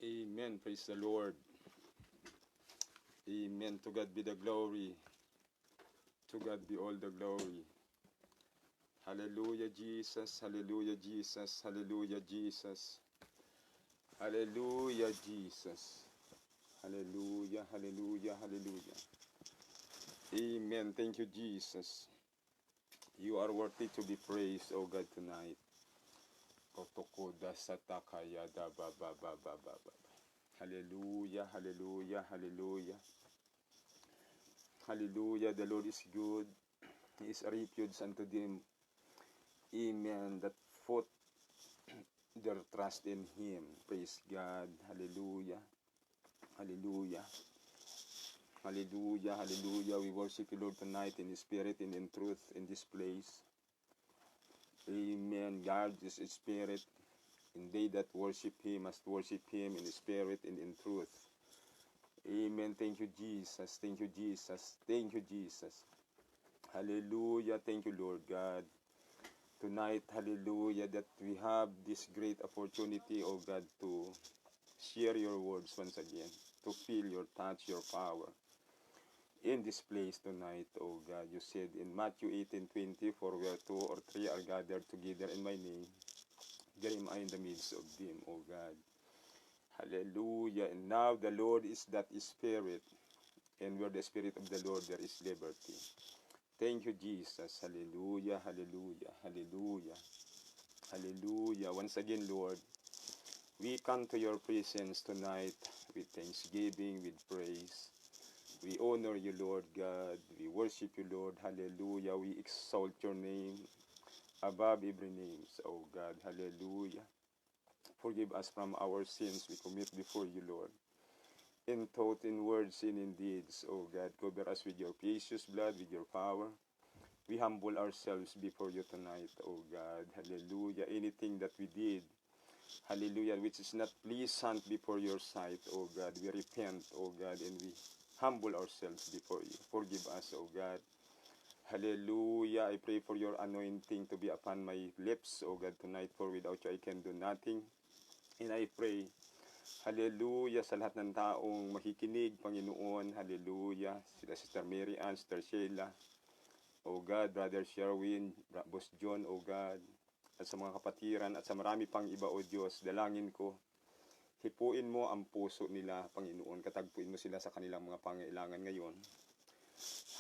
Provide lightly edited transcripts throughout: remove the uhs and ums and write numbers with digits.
Amen. Praise the Lord. Amen. To God be the glory. To God be all the glory. Hallelujah, Jesus. Hallelujah, Jesus. Hallelujah, Jesus. Hallelujah, Jesus. Hallelujah, hallelujah, hallelujah. Amen. Thank you, Jesus. You are worthy to be praised, O God, tonight. Kotokoda satakaya da ba ba ba ba ba ba. Hallelujah, hallelujah, hallelujah. Hallelujah, the Lord is good. He is a refuge unto them. Amen. That put their trust in Him. Praise God. Hallelujah. Hallelujah. Hallelujah. Hallelujah. We worship you, Lord, tonight in spirit and in truth in this place. Amen. God is a spirit, and they that worship Him must worship Him in spirit and in truth. Amen. Thank you, Jesus. Thank you, Jesus. Thank you, Jesus. Hallelujah. Thank you, Lord God. Tonight, hallelujah, that we have this great opportunity, oh God, to share your words once again, to feel your touch, your power in this place tonight, oh God. You said in Matthew 18:20, for where two or three are gathered together in my name, there am I in the midst of them, oh God. Hallelujah. And now the Lord is that Spirit, and where the Spirit of the Lord, there is liberty. Thank you, Jesus. Hallelujah, hallelujah, hallelujah, hallelujah. Once again, Lord, we come to your presence tonight with thanksgiving, with praise. We honor you, Lord God. We worship you, Lord. Hallelujah. We exalt your name above every name, oh God. Hallelujah. Forgive us from our sins we commit before you, Lord. In thought, in words, and in deeds, oh God. Cover us with your precious blood, with your power. We humble ourselves before you tonight, oh God. Hallelujah. Anything that we did, hallelujah, which is not pleasant before your sight, oh God. We repent, oh God, and we humble ourselves before you. Forgive us, oh God. Hallelujah. I pray for your anointing to be upon my lips, oh God, tonight, for without you I can do nothing. And I pray, hallelujah, sa lahat ng taong makikinig, Panginoon, hallelujah, sila Sister Mary Ann, Sister Sheila, oh God, Brother Sherwin, Boss John, oh God, at sa mga kapatiran, at sa marami pang iba, oh Diyos, dalangin ko, hipuin mo ang puso nila, Panginoon, katagpuin mo sila sa kanilang mga pangailangan ngayon.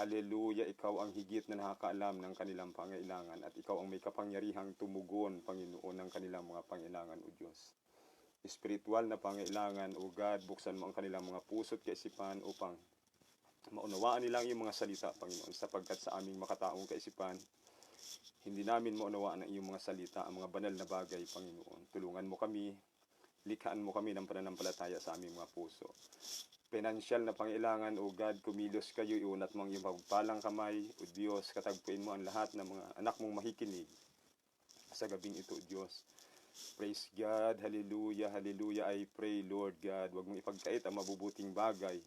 Hallelujah, ikaw ang higit na nakakaalam ng kanilang pangailangan at ikaw ang may kapangyarihang tumugon, Panginoon, ng kanilang mga pangailangan, O Diyos. Spiritual na pangailangan, O God, buksan mo ang kanilang mga puso't kaisipan upang maunawaan nilang iyong mga salita, Panginoon, sapagkat sa aming makataong kaisipan, hindi namin maunawaan ang iyong mga salita, ang mga banal na bagay, Panginoon. Tulungan mo kami, likhaan mo kami ng pananampalataya sa aming mga puso. Financial na pangailangan, O God, kumilos kayo, iunat mo ang iyong pagpalang kamay, O Diyos, katagpuin mo ang lahat ng mga anak mong makikinig sa gabing ito, O Diyos. Praise God, hallelujah, hallelujah. I pray, Lord God, huwag mong ipagkait ang mabubuting bagay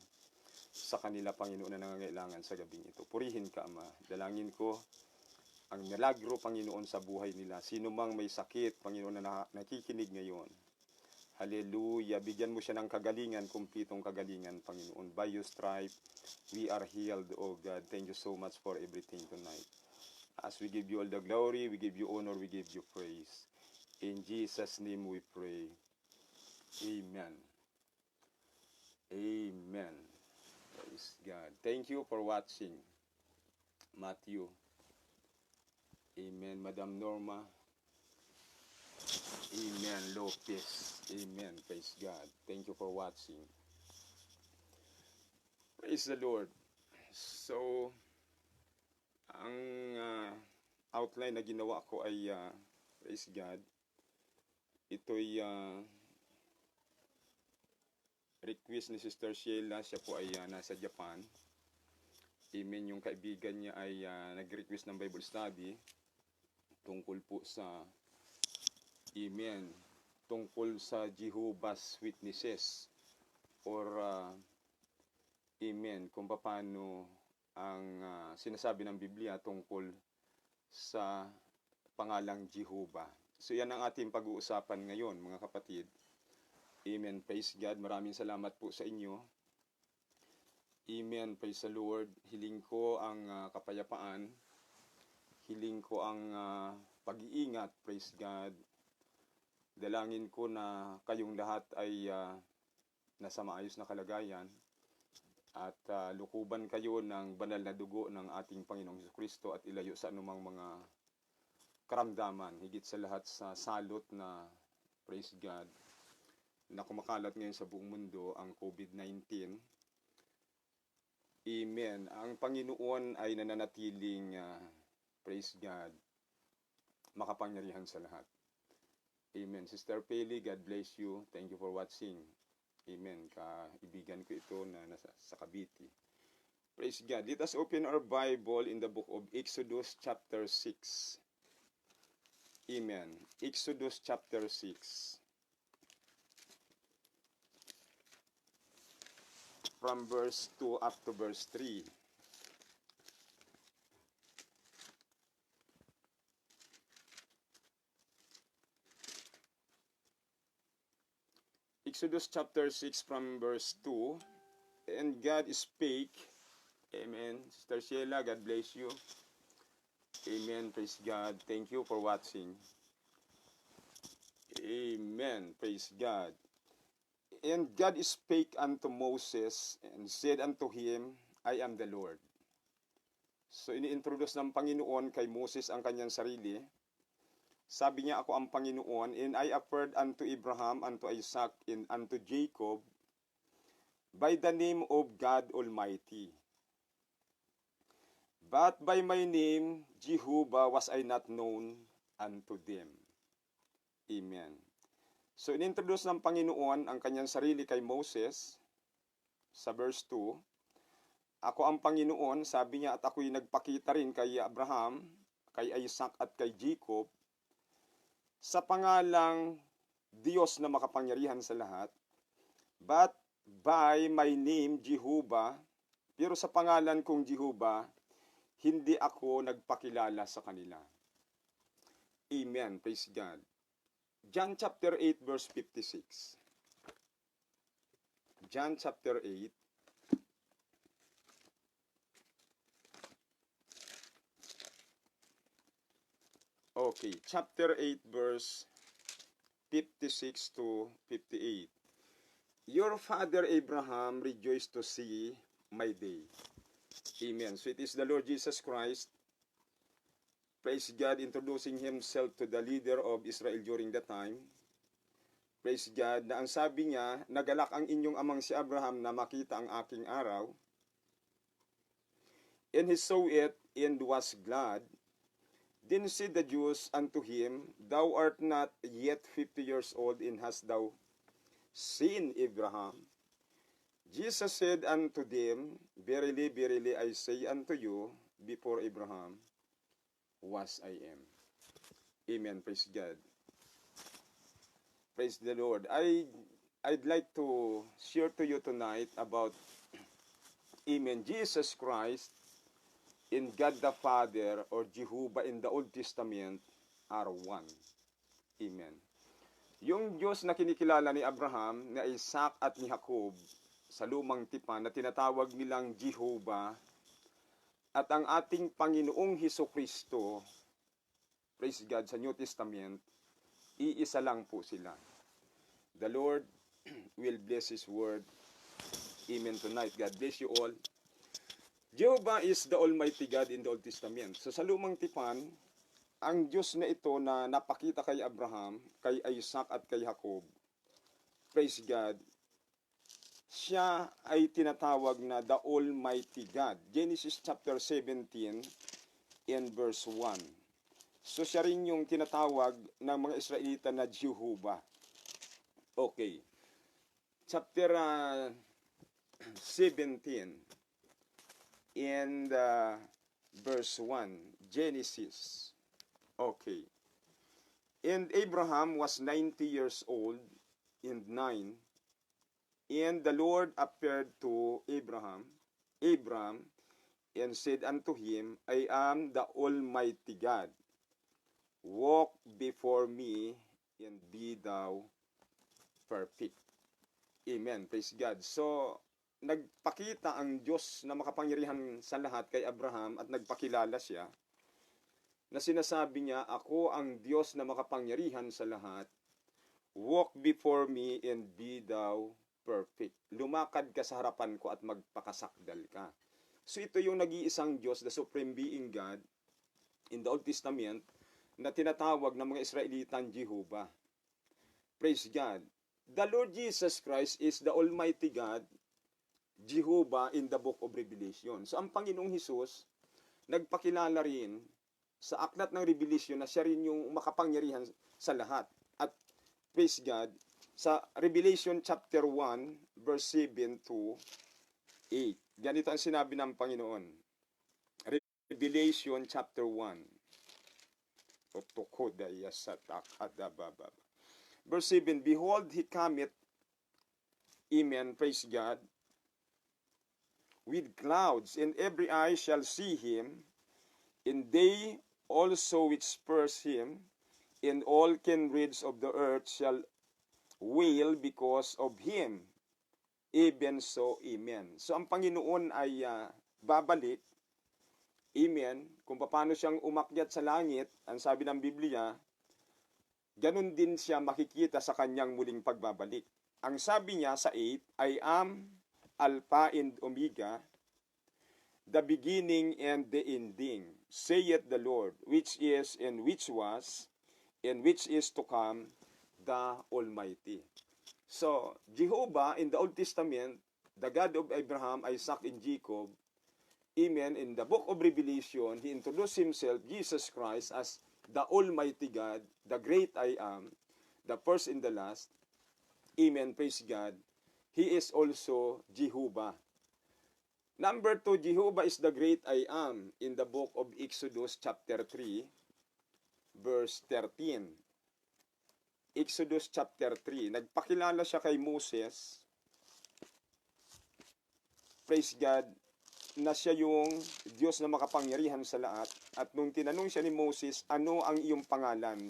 sa kanila, Panginoon, na nangangailangan sa gabing ito. Purihin ka, Ama. Dalangin ko ang milagro, Panginoon, sa buhay nila. Sino mang may sakit, Panginoon, na nakikinig ngayon, hallelujah. Bigyan mo siya ng kagalingan, kumpletong kagalingan, Panginoon. By your stripe, we are healed, oh God. Thank you so much for everything tonight. As we give you all the glory, we give you honor, we give you praise. In Jesus' name we pray. Amen. Amen. Praise God. Thank you for watching. Matthew. Amen. Madam Norma. Amen. Lopez. Amen. Praise God. Thank you for watching. Praise the Lord. So, ang outline na ginawa ko ay, praise God, ito'y request ni Sister Sheila. Siya po ay nasa Japan. Amen. Yung kaibigan niya ay nag-request ng Bible study tungkol po sa, amen, tungkol sa Jehovah's Witnesses or amen, kung paano ang sinasabi ng Biblia tungkol sa pangalang Jehovah. So yan ang ating pag-uusapan ngayon, mga kapatid. Amen. Praise God. Maraming salamat po sa inyo. Amen. Praise the Lord. Hiling ko ang kapayapaan. Hiling ko ang pag-iingat. Praise God. Dalangin ko na kayong lahat ay nasa maayos na kalagayan at lukuban kayo ng banal na dugo ng ating Panginoong Jesucristo at ilayo sa anumang mga karamdaman. Higit sa lahat sa salot na, praise God, na kumakalat ngayon sa buong mundo, ang COVID-19. Amen. Ang Panginoon ay nananatiling, praise God, makapangyarihan sa lahat. Amen. Sister Peli, God bless you. Thank you for watching. Amen. Kaibigan ko ito na nasa sa Cavite. Praise God. Let us open our Bible in the book of Exodus chapter 6. Amen. Exodus chapter 6. From verse 2 up to verse 3. Exodus chapter 6 from verse 2. And God spake. Amen. Sister Sheila, God bless you. Amen. Praise God. Thank you for watching. Amen. Praise God. And God spake unto Moses and said unto him, I am the Lord. So ini-introduce ng Panginoon kay Moses ang kanyang sarili. Sabi niya, ako ang Panginoon, and I appeared unto Abraham, unto Isaac, and unto Jacob by the name of God Almighty. But by my name, Jehovah, was I not known unto them. Amen. So, inintroduce ng Panginoon ang kanyang sarili kay Moses sa verse 2. Ako ang Panginoon, sabi niya, at ako'y nagpakita rin kay Abraham, kay Isaac at kay Jacob sa pangalang Diyos na makapangyarihan sa lahat. But by my name, Jehovah, pero sa pangalan kong Jehovah, hindi ako nagpakilala sa kanila. Amen. Praise God. John chapter 8 verse 56. John chapter 8. Okay, chapter 8 verse 56 to 58. Your father Abraham rejoiced to see my day. Amen. So it is the Lord Jesus Christ, praise God, introducing himself to the leader of Israel during that time. Praise God, na ang sabi niya, nagalak ang inyong amang si Abraham na makita ang aking araw. And he saw it and was glad. Then said the Jews unto him, Thou art not yet 50 years old, and hast thou seen Abraham? Jesus said unto them, Verily, verily, I say unto you, before Abraham was I am. Amen. Praise God. Praise the Lord. I'd like to share to you tonight about, amen, Jesus Christ and God the Father or Jehovah in the Old Testament are one. Amen. Yung Diyos na kinikilala ni Abraham, ni Isaac at ni Jacob sa lumang tipan na tinatawag nilang Jehovah, at ang ating Panginoong Hesukristo, praise God, sa New Testament, iisa lang po sila. The Lord will bless His word. Amen tonight. God bless you all. Jehovah is the Almighty God in the Old Testament. So sa lumang tipan, ang Diyos na ito na napakita kay Abraham, kay Isaac at kay Jacob, praise God, siya ay tinatawag na the Almighty God. Genesis chapter 17 and verse 1. So siya rin yung tinatawag ng mga Israelita na Jehovah. Okay. Chapter 17 and verse 1. Genesis. Okay. And Abraham was 90 years old and 9. And the Lord appeared to Abram, and said unto him, I am the Almighty God. Walk before me, and be thou perfect. Amen. Praise God. So, nagpakita ang Diyos na makapangyarihan sa lahat kay Abraham at nagpakilala siya na sinasabi niya, ako ang Diyos na makapangyarihan sa lahat. Walk before me and be thou perfect. Lumakad ka sa harapan ko at magpakasakdal ka. So ito yung nag-iisang Diyos, the Supreme Being God, in the Old Testament, na tinatawag ng mga Israelitan Jehovah. Praise God. The Lord Jesus Christ is the Almighty God, Jehovah in the book of Revelation. So ang Panginoong Hesus, nagpakilala rin sa aklat ng Revelation na siya rin yung makapangyarihan sa lahat. At praise God, sa Revelation chapter 1, verse 7 to 8. Ganito ang sinabi ng Panginoon. Revelation chapter 1. Verse 7, behold, he cometh, amen, praise God, with clouds, and every eye shall see him, and they also which pierced him, and all kindreds of the earth shall wail because of him. Even so, amen. So, ang Panginoon ay babalik, amen, kung paano siyang umakyat sa langit, ang sabi ng Biblia, ganun din siya makikita sa kanyang muling pagbabalik. Ang sabi niya sa 8, I am Alpha and Omega, the beginning and the ending, saith the Lord, which is and which was, and which is to come, the Almighty. So, Jehovah in the Old Testament, the God of Abraham, Isaac, and Jacob, amen, in the book of Revelation, he introduced himself, Jesus Christ, as the Almighty God, the great I am, the first and the last. Amen, praise God. He is also Jehovah. Number 2, Jehovah is the great I am in the book of Exodus chapter 3, verse 13. Exodus chapter 3. Nagpakilala siya kay Moses. Praise God, na siya yung Diyos na makapangyarihan sa lahat. At nung tinanong siya ni Moses, ano ang iyong pangalan?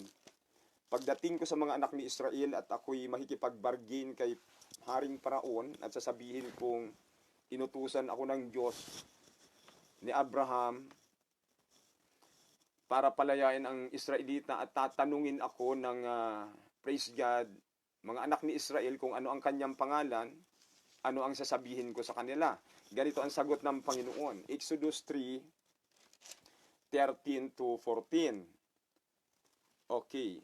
Pagdating ko sa mga anak ni Israel at ako'y makikipag-bargain kay Haring Paraon at sasabihin kong inutusan ako ng Diyos ni Abraham para palayain ang Israelita at tatanungin ako ng praise God, mga anak ni Israel kung ano ang kanyang pangalan, ano ang sasabihin ko sa kanila. Ganito ang sagot ng Panginoon. Exodus 3, 13 to 14. Okay.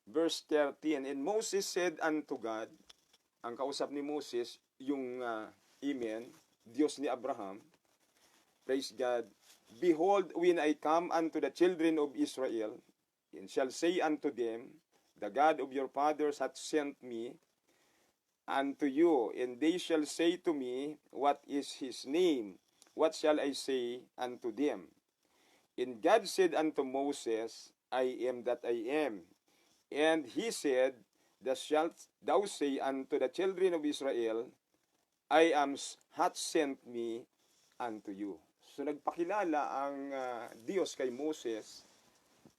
Verse 13, and Moses said unto God, ang kausap ni Moses, yung amen, Diyos ni Abraham, praise God, behold, when I come unto the children of Israel, and shall say unto them, the God of your fathers hath sent me unto you, and they shall say to me, what is his name? What shall I say unto them? And God said unto Moses, I am that I am. And he said, thus shalt thou say unto the children of Israel, I am hath sent me unto you. So nagpakilala ang Diyos kay Moses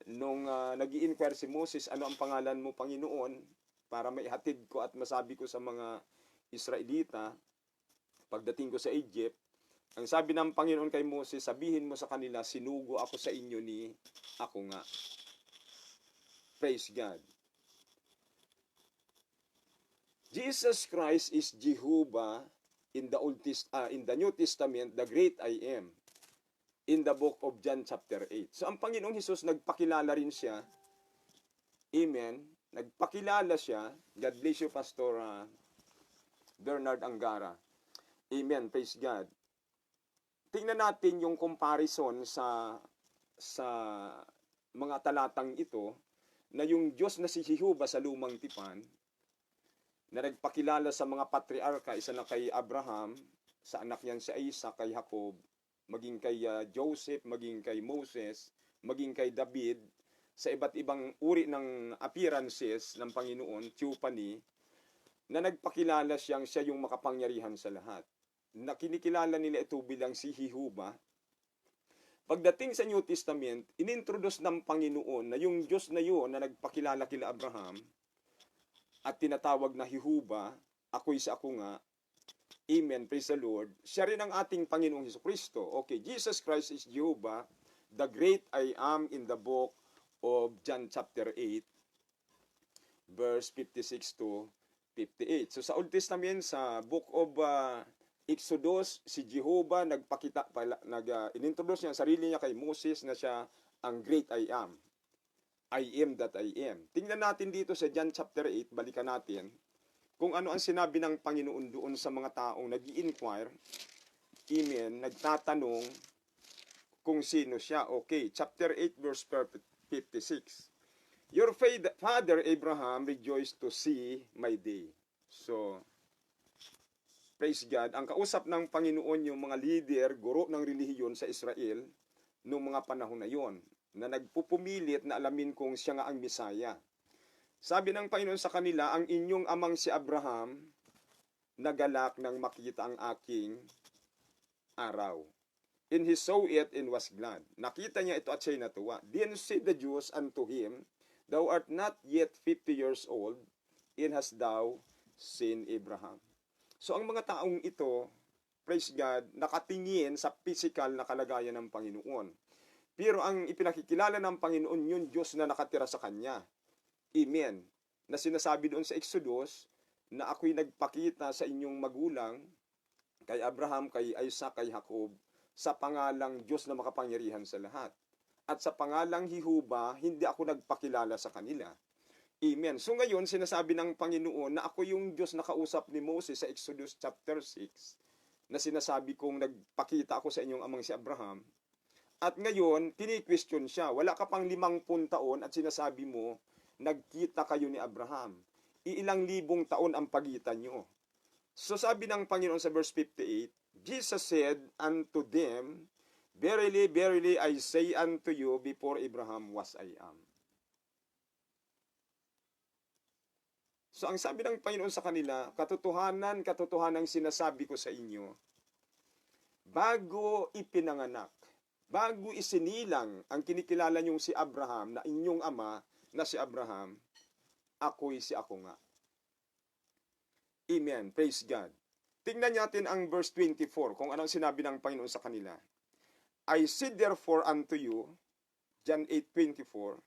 nung nag-i-inquire si Moses, ano ang pangalan mo, Panginoon, para maihatid ko at masabi ko sa mga Israelita, pagdating ko sa Egypt, ang sabi ng Panginoon kay Moses, sabihin mo sa kanila, sinugo ako sa inyo ni ako nga. Praise God. Jesus Christ is Jehovah in the New Testament, the great I am, in the book of John chapter 8. So ang Panginoong Hesus nagpakilala rin siya. Amen. Nagpakilala siya. God bless you, Pastor Bernard Angara. Amen. Praise God. Tingnan natin yung comparison sa mga talatang ito na yung Diyos na si Jehovah sa lumang tipan na nagpakilala sa mga patriarka, isa na kay Abraham, sa anak niyan si Isaac, kay Jacob, maging kay Joseph, maging kay Moses, maging kay David, sa iba't ibang uri ng appearances ng Panginoon, theophany, na nagpakilala siya yung makapangyarihan sa lahat. Na kinikilala nila ito bilang si Jehovah. Pagdating sa New Testament, inintroduce ng Panginoon na yung Diyos na yun na nagpakilala kila Abraham, at tinatawag na Jehovah, ako'y sa ako nga. Amen, praise the Lord. Siya rin ang ating Panginoong Hesukristo. Okay, Jesus Christ is Jehovah, the great I am in the book of John chapter 8, verse 56 to 58. So sa Old Testament, sa book of Exodus, si Jehovah inintroduce niya ang sarili niya kay Moses na siya ang great I am. I am that I am. Tingnan natin dito sa John chapter 8, balikan natin kung ano ang sinabi ng Panginoon doon sa mga taong nag-i-inquire, amen, nagtatanong kung sino siya. Okay, chapter 8 verse 56. Your father Abraham rejoiced to see my day. So, praise God, ang kausap ng Panginoon yung mga leader, guro ng relihiyon sa Israel noong mga panahon na yon, na nagpupumilit na alamin kung siya nga ang Misaya. Sabi ng Panginoon sa kanila, ang inyong amang si Abraham nagalak nang makita ang aking araw. And he saw it and was glad. Nakita niya ito at siya'y natuwa. Then said the Jews unto him, Thou art not yet 50 years old, and hast thou seen Abraham? So ang mga taong ito, praise God, nakatingin sa physical na kalagayan ng Panginoon. Pero ang ipinakikilala ng Panginoon yung Diyos na nakatira sa Kanya. Amen. Na sinasabi doon sa Exodus, na ako'y nagpakita sa inyong magulang, kay Abraham, kay Isaac, kay Jacob, sa pangalang Diyos na makapangyarihan sa lahat. At sa pangalang Jehovah, hindi ako nagpakilala sa kanila. Amen. So ngayon, sinasabi ng Panginoon na ako yung Diyos na kausap ni Moses sa Exodus chapter 6, na sinasabi kong nagpakita ako sa inyong amang si Abraham. At ngayon, tini-question siya, wala ka pang 50 taon at sinasabi mo, nagkita kayo ni Abraham. Iilang libong taon ang pagitan nyo. So sabi ng Panginoon sa verse 58, Jesus said unto them, Verily, verily, I say unto you, before Abraham was I am. So ang sabi ng Panginoon sa kanila, katotohanan, katotohanan sinasabi ko sa inyo, bago ipinanganak, bago isinilang ang kinikilala niyong si Abraham, na inyong ama na si Abraham, ako'y si ako nga. Amen. Praise God. Tingnan natin ang verse 24, kung anong sinabi ng Panginoon sa kanila. I said therefore unto you, John 8:24,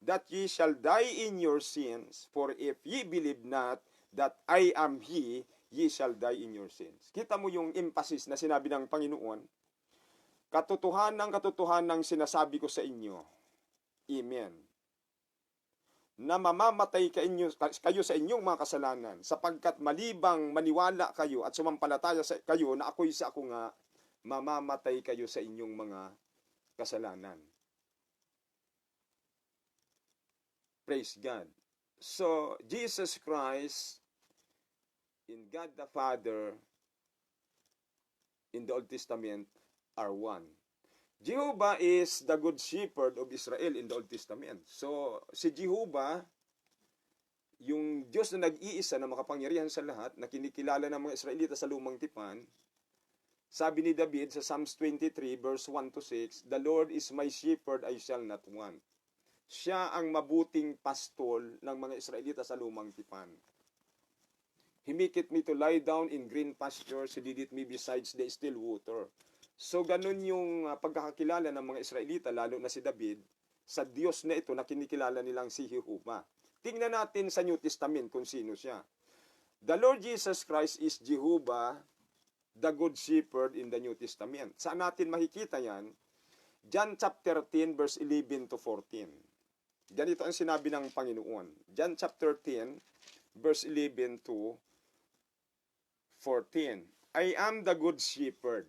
that ye shall die in your sins, for if ye believe not that I am He, ye shall die in your sins. Kita mo yung emphasis na sinabi ng Panginoon, katotohanan sinasabi ko sa inyo. Amen. Na mamamatay kayo sa inyong mga kasalanan, sapagkat malibang maniwala kayo at sumampalataya kayo na ako'y si ako nga, mamamatay kayo sa inyong mga kasalanan. Praise God. So, Jesus Christ, in God the Father, in the Old Testament, are one. Jehovah is the good shepherd of Israel in the Old Testament. So, si Jehovah, yung Diyos na nag-iisa na makapangyarihan sa lahat, na kinikilala ng mga Israelita sa lumang tipan, sabi ni David sa Psalms 23 verse 1 to 6, The Lord is my shepherd, I shall not want. Siya ang mabuting pastol ng mga Israelita sa lumang tipan. He maketh me to lie down in green pastures, He leadeth me besides the still water. So ganun yung pagkakakilala ng mga Israelita, lalo na si David, sa Diyos na ito na kinikilala nilang si Jehovah. Tingnan natin sa New Testament kung sino siya. The Lord Jesus Christ is Jehovah, the good shepherd in the New Testament. Saan natin makikita yan? John chapter 10 verse 11 to 14. Ganito ang sinabi ng Panginoon. John chapter 10 verse 11 to 14. I am the good shepherd.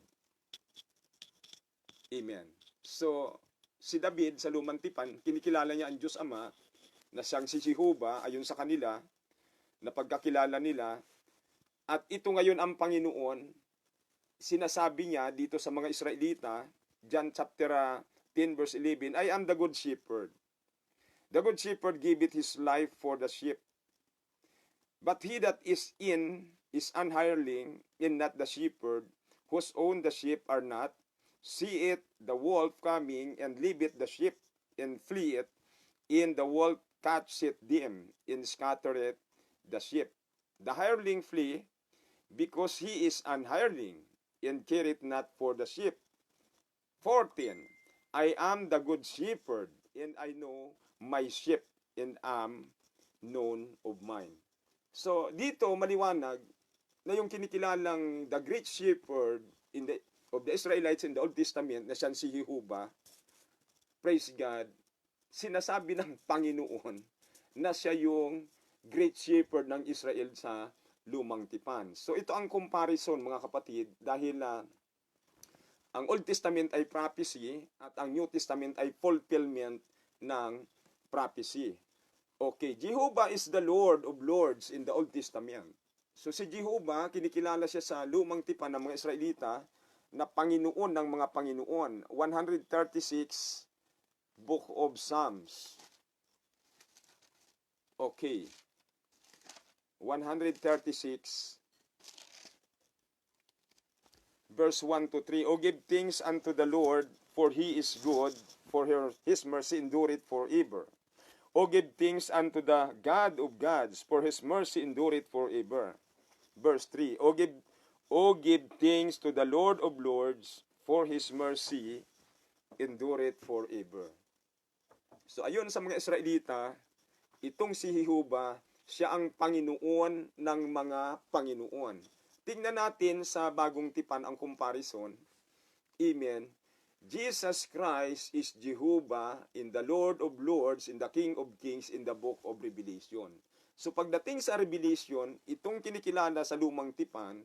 Amen. So, si David sa lumang tipan, kinikilala niya ang Diyos Ama na siyang si Jehovah ayon sa kanila, na pagkakilala nila. At ito ngayon ang Panginoon, sinasabi niya dito sa mga Israelita, John chapter 10 verse 11, I am the good shepherd. The good shepherd giveth his life for the sheep. But he that is in is an hireling, and not the shepherd, whose own the sheep are not, seeth the wolf coming, and leaveth the sheep, and fleeth, and the wolf catcheth them, and scattereth the sheep. The hireling flee, because he is an hireling, and careth not for the sheep. 14. I am the good shepherd, and I know my sheep, and am known of mine. So, dito maliwanag na yung kinikilalang the great shepherd of the Israelites in the Old Testament na siyang si Jehovah, praise God, sinasabi ng Panginoon na siya yung great shepherd ng Israel sa Lumang Tipan. So ito ang comparison, mga kapatid, dahil ang Old Testament ay prophecy at ang New Testament ay fulfillment ng prophecy. Okay, Jehovah is the Lord of Lords in the Old Testament. So si Jehovah, kinikilala siya sa Lumang Tipan ng mga Israelita na Panginoon ng mga Panginoon. 136 Book of Psalms. Okay. 136 verse 1 to 3. O give thanks unto the Lord, for he is good, for his mercy endureth forever. O give thanks unto the God of gods, for his mercy endureth forever. Verse 3. O give thanks to the Lord of lords, for his mercy endureth forever. So ayon sa mga Israelita, itong si Jehovah, siya ang Panginoon ng mga Panginoon. Tingnan natin sa Bagong Tipan ang comparison. Amen. Jesus Christ is Jehovah in the Lord of Lords, in the King of Kings, in the book of Revelation. So pagdating sa Revelation, itong kinikilala sa Lumang Tipan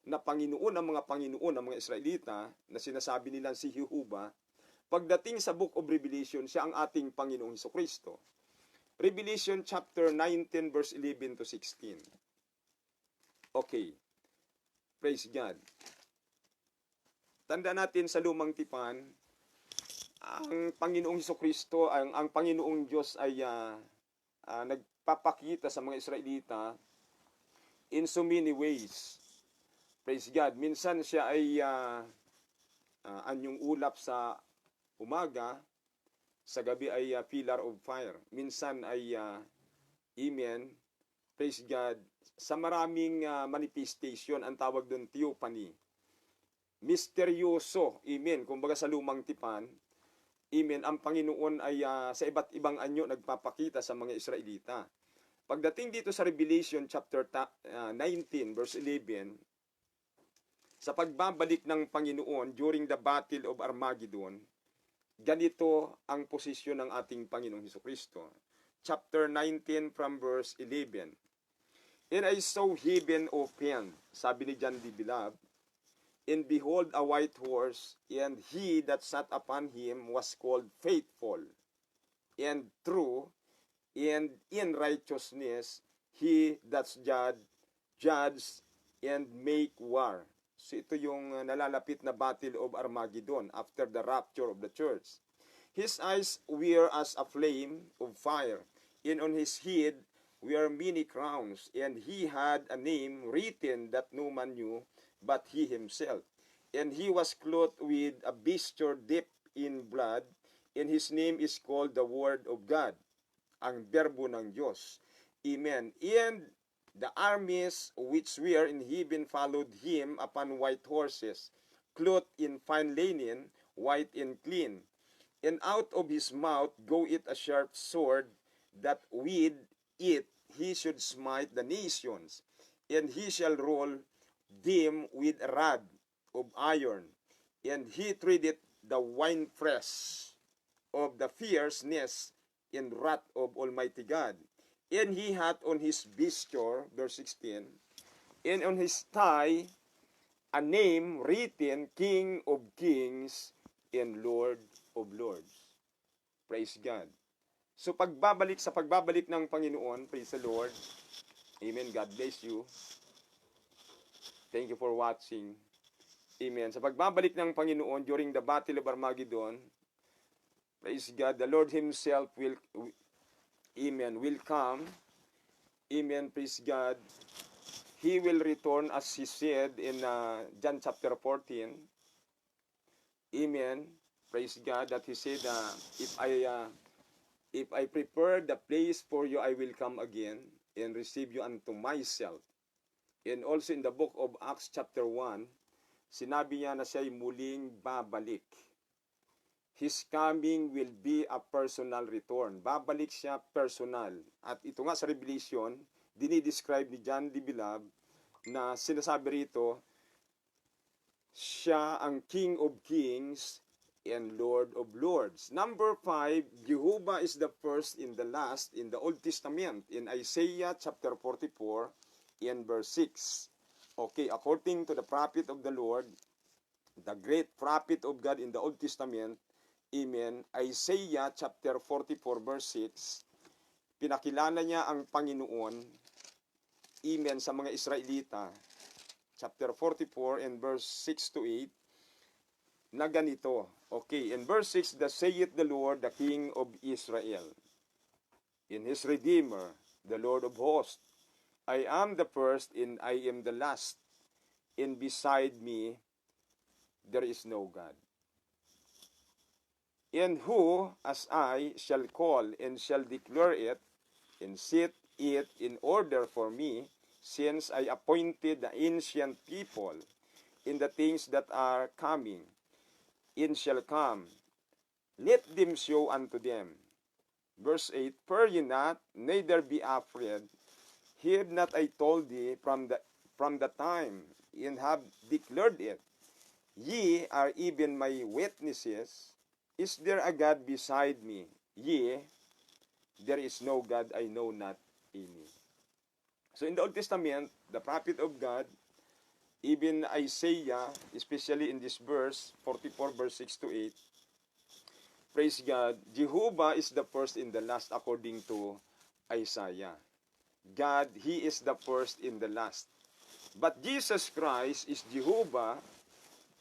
na Panginoon ng mga Israelita, na sinasabi nilang si Jehovah, pagdating sa book of Revelation, siya ang ating Panginoong Hesukristo. Revelation chapter 19 verse 11 to 16. Okay. Praise God. Tanda natin sa Lumang Tipan, ang Panginoong Hesukristo, ang Panginoong Diyos ay nagpapakita sa mga Israelita in so many ways. Praise God. Minsan siya ay anyong ulap sa umaga, sa gabi ay pillar of fire. Minsan ay amen, praise God, sa maraming manifestation, ang tawag doon theophany. Misteryoso, amen, kumbaga sa Lumang Tipan, amen, ang Panginoon ay sa iba't ibang anyo nagpapakita sa mga Israelita. Pagdating dito sa Revelation chapter 19 verse 11, sa pagbabalik ng Panginoon during the Battle of Armageddon, ganito ang posisyon ng ating Panginoong Hesukristo. Chapter 19 from verse 11. And I saw heaven opened, sabi ni John the Beloved, and behold a white horse, and he that sat upon him was called Faithful, and True, and in righteousness he that judge and make war. So ito yung nalalapit na Battle of Armageddon after the rapture of the church. His eyes were as a flame of fire, and on his head were many crowns, and he had a name written that no man knew but he himself. And he was clothed with a vesture dipped in blood, and his name is called the Word of God, ang berbo ng Diyos. Amen. And the armies which were in heaven followed him upon white horses, clothed in fine linen, white and clean. And out of his mouth goeth a sharp sword, that with it he should smite the nations, and he shall roll them with a rod of iron, and he treadeth the winepress of the fierceness and wrath of Almighty God. And he hath on his vesture, verse 16, and on his thigh a name written, King of Kings and Lord of Lords. Praise God. So pagbabalik ng Panginoon, praise the Lord. Amen. God bless you. Thank you for watching. Amen. Sa pagbabalik ng Panginoon during the Battle of Armageddon, praise God, the Lord Himself will come. Amen. Praise God. He will return as He said in John chapter 14. Amen. Praise God that He said, if I prepare the place for you, I will come again. and receive you unto myself. And also in the book of Acts chapter 1, sinabi niya na siya'y muling babalik. His coming will be a personal return. Babalik siya personal. At ito nga sa Revelation, dinidescribe ni John the Beloved na sinasabi rito, siya ang King of Kings and Lord of Lords. Number 5, Jehovah is the first and the last in the Old Testament. In Isaiah chapter 44 and verse 6. Okay, according to the prophet of the Lord, the great prophet of God in the Old Testament, amen, Isaiah chapter 44 verse 6, pinakilala niya ang Panginoon, amen, sa mga Israelita, chapter 44 and verse 6 to 8, na ganito. Okay, in verse 6, "Thus saith the Lord, the King of Israel, in his Redeemer, the Lord of hosts, I am the first and I am the last, and beside me there is no God. And who, as I, shall call and shall declare it, and set it in order for me, since I appointed the ancient people in the things that are coming, and shall come, let them show unto them." Verse 8, "Fear ye not, neither be afraid. Have not I told thee from the time, and have declared it? Ye are even my witnesses. Is there a God beside me? Yea, there is no God, I know not any." So in the Old Testament, the prophet of God, even Isaiah, especially in this verse, 44 verse 6 to 8, praise God, Jehovah is the first and the last according to Isaiah. God, He is the first and the last. But Jesus Christ is Jehovah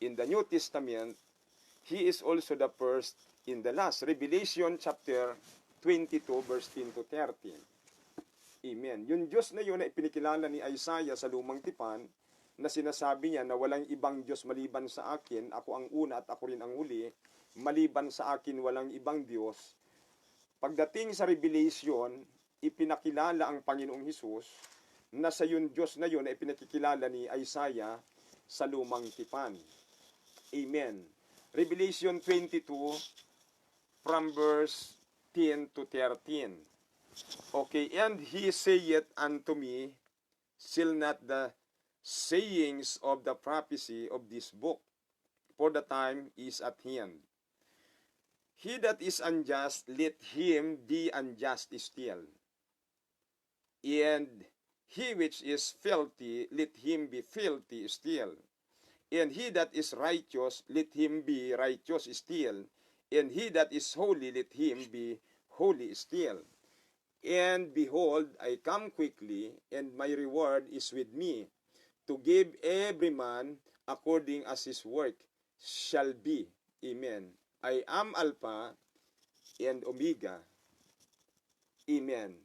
in the New Testament. He is also the first in the last. Revelation chapter 22 verse 10 to 13. Amen. Yung Diyos na yun na ipinakilala ni Isaiah sa Lumang Tipan, na sinasabi niya na walang ibang Diyos maliban sa akin, ako ang una at ako rin ang huli, maliban sa akin walang ibang Diyos. Pagdating sa Revelation, ipinakilala ang Panginoong Hesus na sa yung Diyos na yun na ipinakikilala ni Isaiah sa Lumang Tipan. Amen. Revelation 22 from verse 10 to 13. Okay, "And he saith unto me, seal not the sayings of the prophecy of this book, for the time is at hand. He that is unjust, let him be unjust still. And he which is filthy, let him be filthy still. And he that is righteous, let him be righteous still. And he that is holy, let him be holy still. And behold, I come quickly, and my reward is with me, to give every man according as his work shall be." Amen. "I am Alpha and Omega." Amen.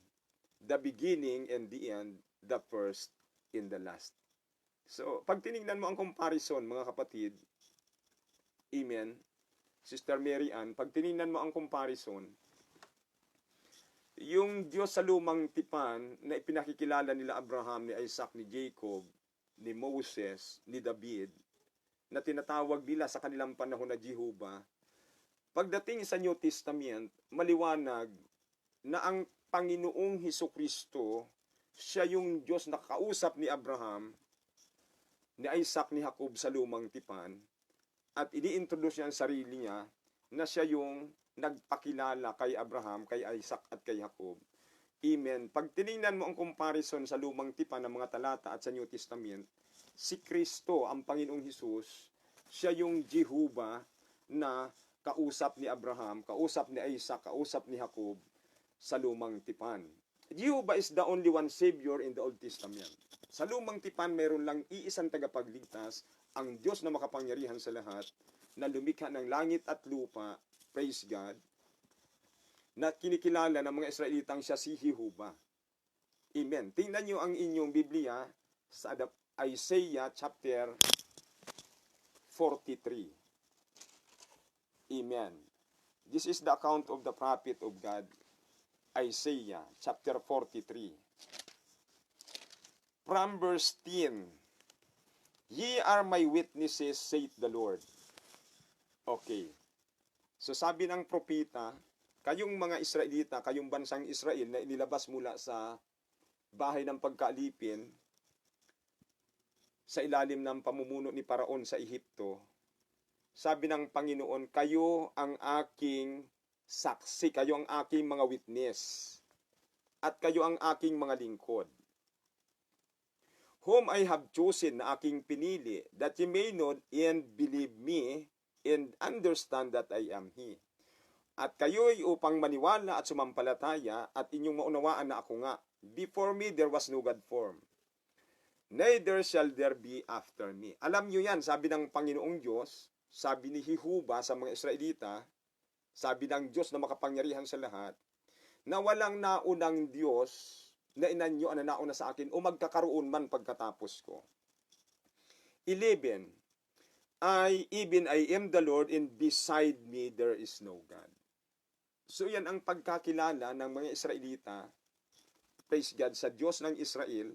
"The beginning and the end, the first and the last." So, pag tinignan mo ang comparison, mga kapatid, amen, Sister Mary Ann, pag tinignan mo ang comparison, yung Diyos sa Lumang Tipan na ipinakikilala nila Abraham, ni Isaac, ni Jacob, ni Moses, ni David, na tinatawag nila sa kanilang panahon na Jehovah, pagdating sa New Testament, maliwanag na ang Panginoong Hesukristo, siya yung Diyos na kausap ni Abraham, ni Isaac, ni Jacob sa Lumang Tipan, at ini-introduce niya ang sarili niya na siya yung nagpakilala kay Abraham, kay Isaac at kay Jacob. Amen. Pag tinignan mo ang comparison sa Lumang Tipan ng mga talata at sa New Testament, si Kristo, ang Panginoong Hesus, siya yung Jehovah na kausap ni Abraham, kausap ni Isaac, kausap ni Jacob sa Lumang Tipan. Jehovah is the only one Savior in the Old Testament. Sa Lumang Tipan, mayroon lang iisang tagapagligtas, ang Diyos na makapangyarihan sa lahat, na lumikha ng langit at lupa, praise God, na kinikilala ng mga Israelitang siya si Jehovah. Amen. Tingnan niyo ang inyong Biblia sa Isaiah chapter 43. Amen. This is the account of the prophet of God, Isaiah chapter 43. from verse 10. Ye are my witnesses, saith the Lord. Okay. So sabi ng propeta, kayong mga Israelita, kayong bansang Israel na inilabas mula sa bahay ng pagkaalipin, sa ilalim ng pamumuno ni Paraon sa Ehipto, sabi ng Panginoon, kayo ang aking saksi, kayo ang aking mga witness, at kayo ang aking mga lingkod. Whom I have chosen, na aking pinili, that ye may know and believe me, and understand that I am He. At kayo'y upang maniwala at sumampalataya, at inyong maunawaan na ako nga. Before me there was no God form, neither shall there be after me. Alam nyo yan, sabi ng Panginoong Diyos, sabi ni Jehovah sa mga Israelita, sabi ng Diyos na makapangyarihan sa lahat, na walang naunang Diyos na inanyo na nauna sa akin o magkakaroon man pagkatapos ko. 11. Even I am the Lord, and beside me there is no God. So yan ang pagkakilala ng mga Israelita, praise God, sa Diyos ng Israel,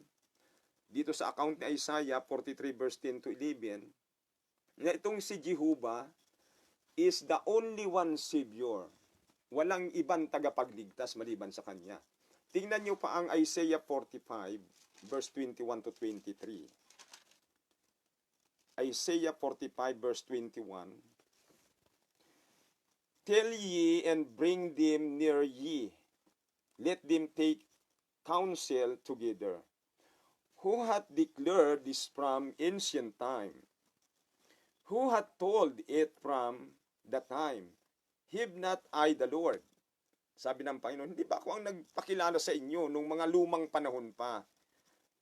dito sa account ni Isaiah 43 verse 10 to 11, na itong si Jehovah is the only one Savior. Walang ibang tagapagligtas maliban sa Kanya. Tingnan nyo pa ang Isaiah 45 verse 21 to 23. Isaiah 45 verse 21. Tell ye and bring them near ye. Let them take counsel together. Who hath declared this from ancient time? Who hath told it from the time? Have not I the Lord? Sabi ng Panginoon, hindi ba ako ang nagpakilala sa inyo nung mga lumang panahon pa?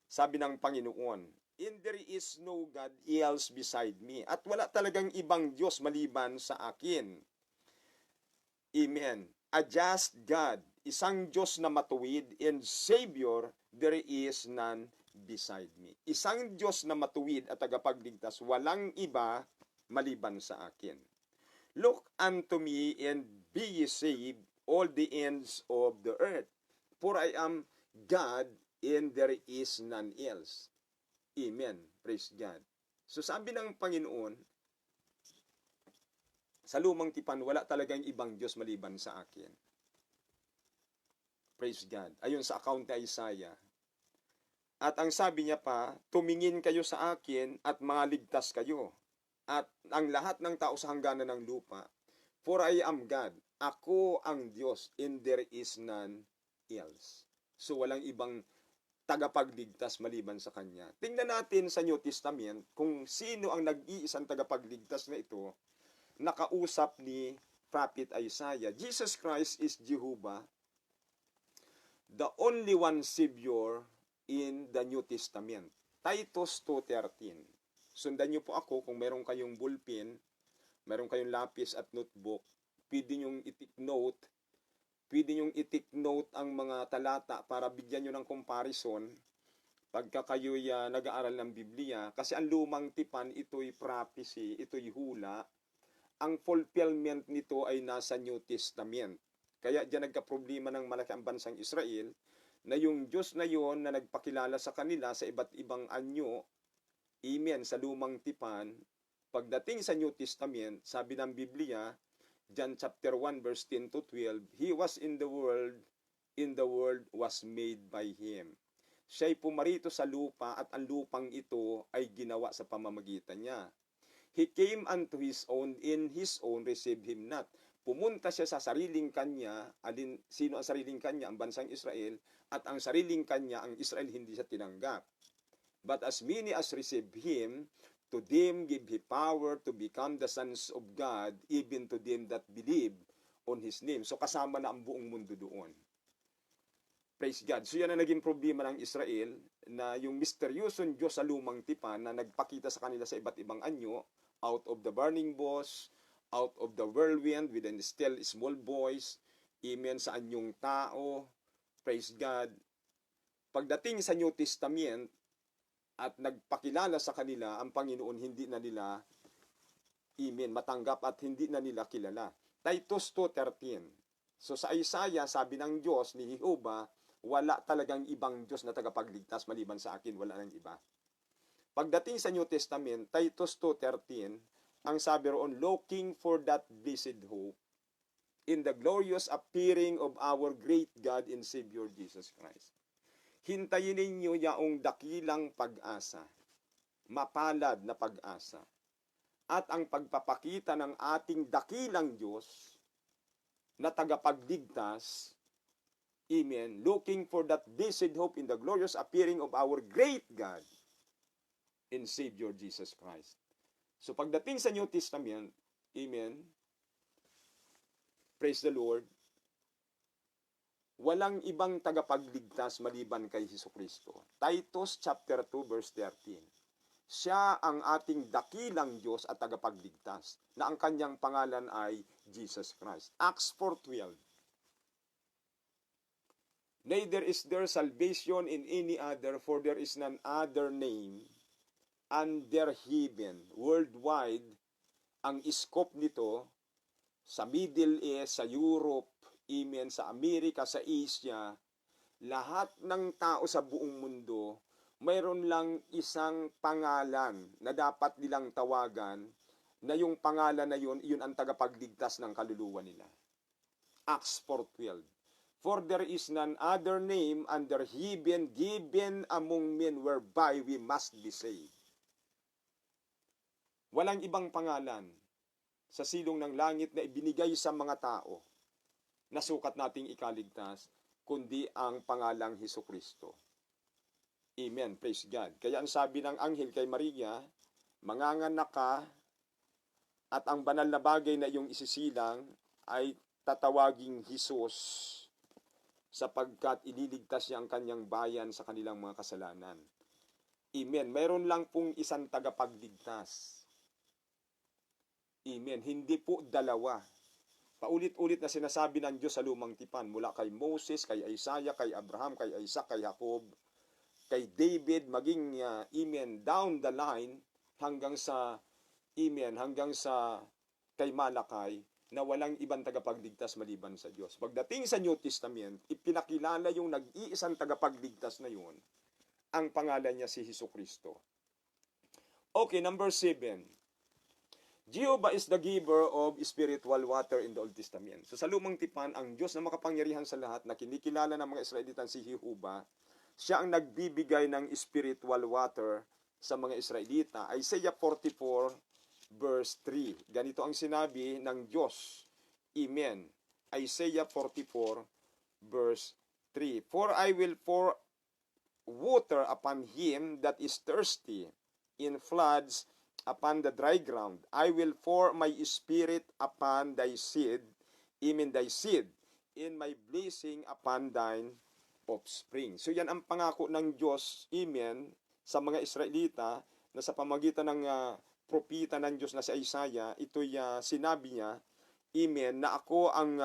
Sabi ng Panginoon, and there is no God else beside me. At wala talagang ibang Diyos maliban sa akin. Amen. A just God, isang Diyos na matuwid, and Savior, there is none beside me. Isang Diyos na matuwid at tagapagligtas, walang iba maliban sa akin. Look unto me and be ye saved, all the ends of the earth. For I am God, and there is none else. Amen. Praise God. So sabi ng Panginoon, sa lumang tipan, wala talagang ibang Diyos maliban sa akin. Praise God. Ayon sa account ni Isaiah. At ang sabi niya pa, tumingin kayo sa akin at maligtas kayo. At ang lahat ng tao sa hangganan ng lupa. For I am God. Ako ang Diyos, and there is none else. So walang ibang tagapagligtas maliban sa Kanya. Tingnan natin sa New Testament kung sino ang nag-iisang tagapagligtas na ito, nakausap ni Prophet Isaiah. Jesus Christ is Jehovah, the only one Savior in the New Testament. Titus 2:13. Sundan niyo po ako kung meron kayong ballpen, meron kayong lapis at notebook, pwede niyong i-take note, ang mga talata para bigyan nyo ng comparison pagka kayo'y nag-aaral ng Biblia. Kasi ang lumang tipan, ito'y prophecy, ito'y hula. Ang fulfillment nito ay nasa New Testament. Kaya diyan nagka-problema ng malaki ang bansang Israel, na yung Diyos na yon na nagpakilala sa kanila sa iba't ibang anyo, amen, sa lumang tipan, pagdating sa New Testament, sabi ng Biblia, John chapter 1 verse 10 to 12, He was in the world was made by Him. Siya'y pumarito sa lupa at ang lupang ito ay ginawa sa pamamagitan niya. He came unto His own, in His own received Him not. Pumunta siya sa sariling kanya, sino ang sariling kanya? Ang bansang Israel, at ang sariling kanya, ang Israel, hindi siya tinanggap. But as many as received Him, to them give He power to become the sons of God, even to them that believe on His name. So kasama na ang buong mundo doon. Praise God. So yan ang naging problema ng Israel, na yung misteryosong Diyos sa lumang tipan na nagpakita sa kanila sa iba't ibang anyo, out of the burning bush, out of the whirlwind, with a still small voice, amen, sa anyong tao. Praise God. Pagdating sa New Testament, at nagpakilala sa kanila, ang Panginoon hindi na nila, amen, matanggap at hindi na nila kilala. Titus 2:13. So sa Isaiah, sabi ng Diyos ni Jehovah, wala talagang ibang Diyos na tagapagligtas maliban sa akin, wala nang iba. Pagdating sa New Testament, Titus 2:13, ang sabi roon, looking for that blessed hope in the glorious appearing of our great God and Savior Jesus Christ. Hintayin ninyo yaong dakilang pag-asa, mapalad na pag-asa, at ang pagpapakita ng ating dakilang Diyos na tagapagligtas, amen, looking for that blessed hope in the glorious appearing of our great God and Savior Jesus Christ. So pagdating sa New Testament, amen, praise the Lord, walang ibang tagapagligtas maliban kay Hesukristo. Titus chapter 2 verse 13. Siya ang ating dakilang Diyos at tagapagligtas, na ang kanyang pangalan ay Jesus Christ. Acts 4:12. Neither is there salvation in any other, for there is none other name under heaven. Worldwide, ang scope nito sa Middle East, sa Europe, amen, sa Amerika, sa Asia, lahat ng tao sa buong mundo, mayroon lang isang pangalan na dapat nilang tawagan, na yung pangalan na yun ang tagapagligtas ng kaluluwa nila. Acts 4:12. For there is none other name under heaven given among men whereby we must be saved. Walang ibang pangalan sa silong ng langit na ibinigay sa mga tao na sukat nating ikaligtas, kundi ang pangalang Hesukristo. Amen. Praise God. Kaya ang sabi ng anghel kay Maria, manganganak ka at ang banal na bagay na iyong isisilang ay tatawaging Jesus, sapagkat ililigtas niya ang kanyang bayan sa kanilang mga kasalanan. Amen. Mayroon lang pong isang tagapagligtas. Amen. Hindi po dalawa. Paulit-ulit na sinasabi ng Diyos sa lumang tipan, mula kay Moses, kay Isaiah, kay Abraham, kay Isaac, kay Jacob, kay David, maging amen, down the line hanggang sa amen, hanggang sa kay Malakay, na walang ibang tagapagligtas maliban sa Diyos. Pagdating sa New Testament, ipinakilala yung nag-iisang tagapagligtas na yun. Ang pangalan niya si Hesukristo. Okay, number 7. Jehovah is the giver of spiritual water in the Old Testament. So sa lumang tipan, ang Diyos na makapangyarihan sa lahat na kinikilala ng mga Israelitan si Jehovah, siya ang nagbibigay ng spiritual water sa mga Israelita. Isaiah 44 verse 3. Ganito ang sinabi ng Diyos. Amen. Isaiah 44 verse 3. For I will pour water upon him that is thirsty, in floods upon the dry ground. I will pour my spirit upon thy seed, even thy seed, in my blessing upon thine offspring. So yan ang pangako ng Diyos, amen, sa mga Israelita, na sa pamagitan ng propita ng Diyos na si Isaiah, ito'y sinabi niya, amen, na ako ang,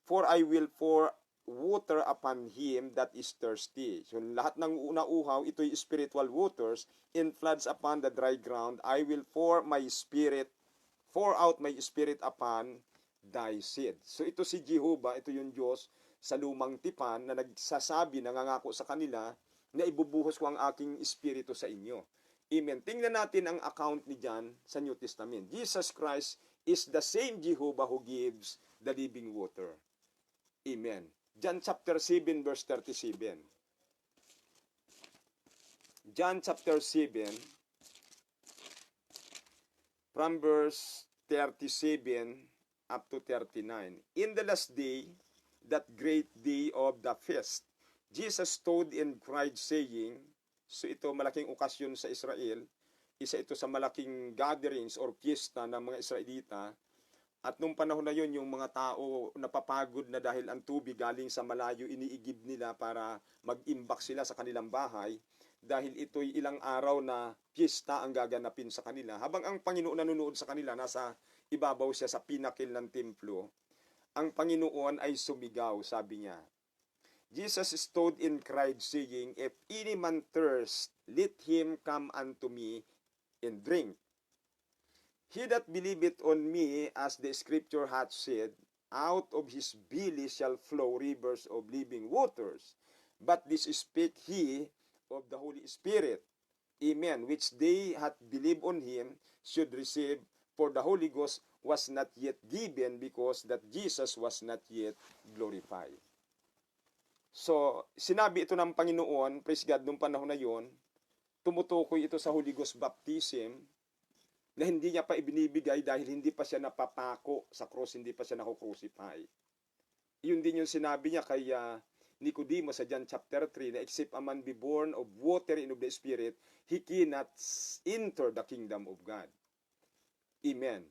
for I will pour water upon him that is thirsty. So lahat ng unauhaw, ito'y spiritual waters, in floods upon the dry ground, I will pour out my spirit upon thy seed. So ito si Jehovah, ito yung Diyos sa lumang tipan na nagsasabi, nangangako sa kanila, na ibubuhos ko ang aking espiritu sa inyo. Amen. Tingnan natin ang account ni John sa New Testament. Jesus Christ is the same Jehovah who gives the living water. Amen. John chapter 7 verse 37. John chapter 7 from verse 37 up to 39. In the last day, that great day of the feast, Jesus stood and cried saying, so ito malaking okasyon sa Israel, isa ito sa malaking gatherings or fiesta ng mga Israelita. At nung panahon na yun, yung mga tao napapagod na dahil ang tubig galing sa malayo, iniigib nila para mag-imbak sila sa kanilang bahay, dahil ito'y ilang araw na fiesta ang gaganapin sa kanila. Habang ang Panginoon nanonood sa kanila, nasa ibabaw siya sa pinakil ng templo, ang Panginoon ay sumigaw, sabi niya. Jesus stood and cried, saying, if any man thirst, let him come unto me and drink. He that believeth on me, as the scripture hath said, out of his belly shall flow rivers of living waters. but this spake he of the Holy Spirit. Amen. Which they hath believed on him should receive, for the Holy Ghost was not yet given, because that Jesus was not yet glorified. So, sinabi ito ng Panginoon, praise God, nung panahon na yon, tumutukoy ito sa Holy Ghost baptism, na hindi niya pa ibinibigay dahil hindi pa siya napapako sa cross, hindi pa siya nako-crucify. Yun din yung sinabi niya kay Nicodemus sa John chapter 3, na except a man be born of water and of the Spirit, he cannot enter the kingdom of God. Amen.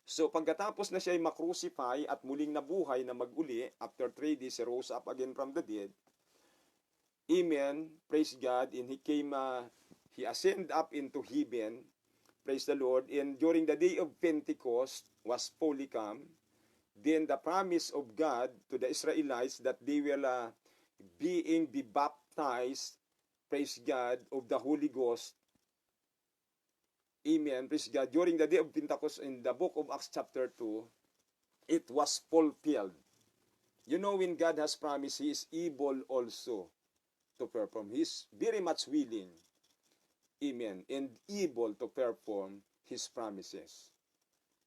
So pagkatapos na siya ay makrucify at muling nabuhay na maguli, after 3 days, he rose up again from the dead. Amen. Praise God. And he came, he ascended up into heaven. Praise the Lord. And during the day of Pentecost was fully come. Then the promise of God to the Israelites that they will being be baptized, praise God, of the Holy Ghost. Amen. Praise God. During the day of Pentecost in the book of Acts chapter 2, it was fulfilled. You know, when God has promised, He is able also to perform. He is very much willing. Amen. And able to perform His promises.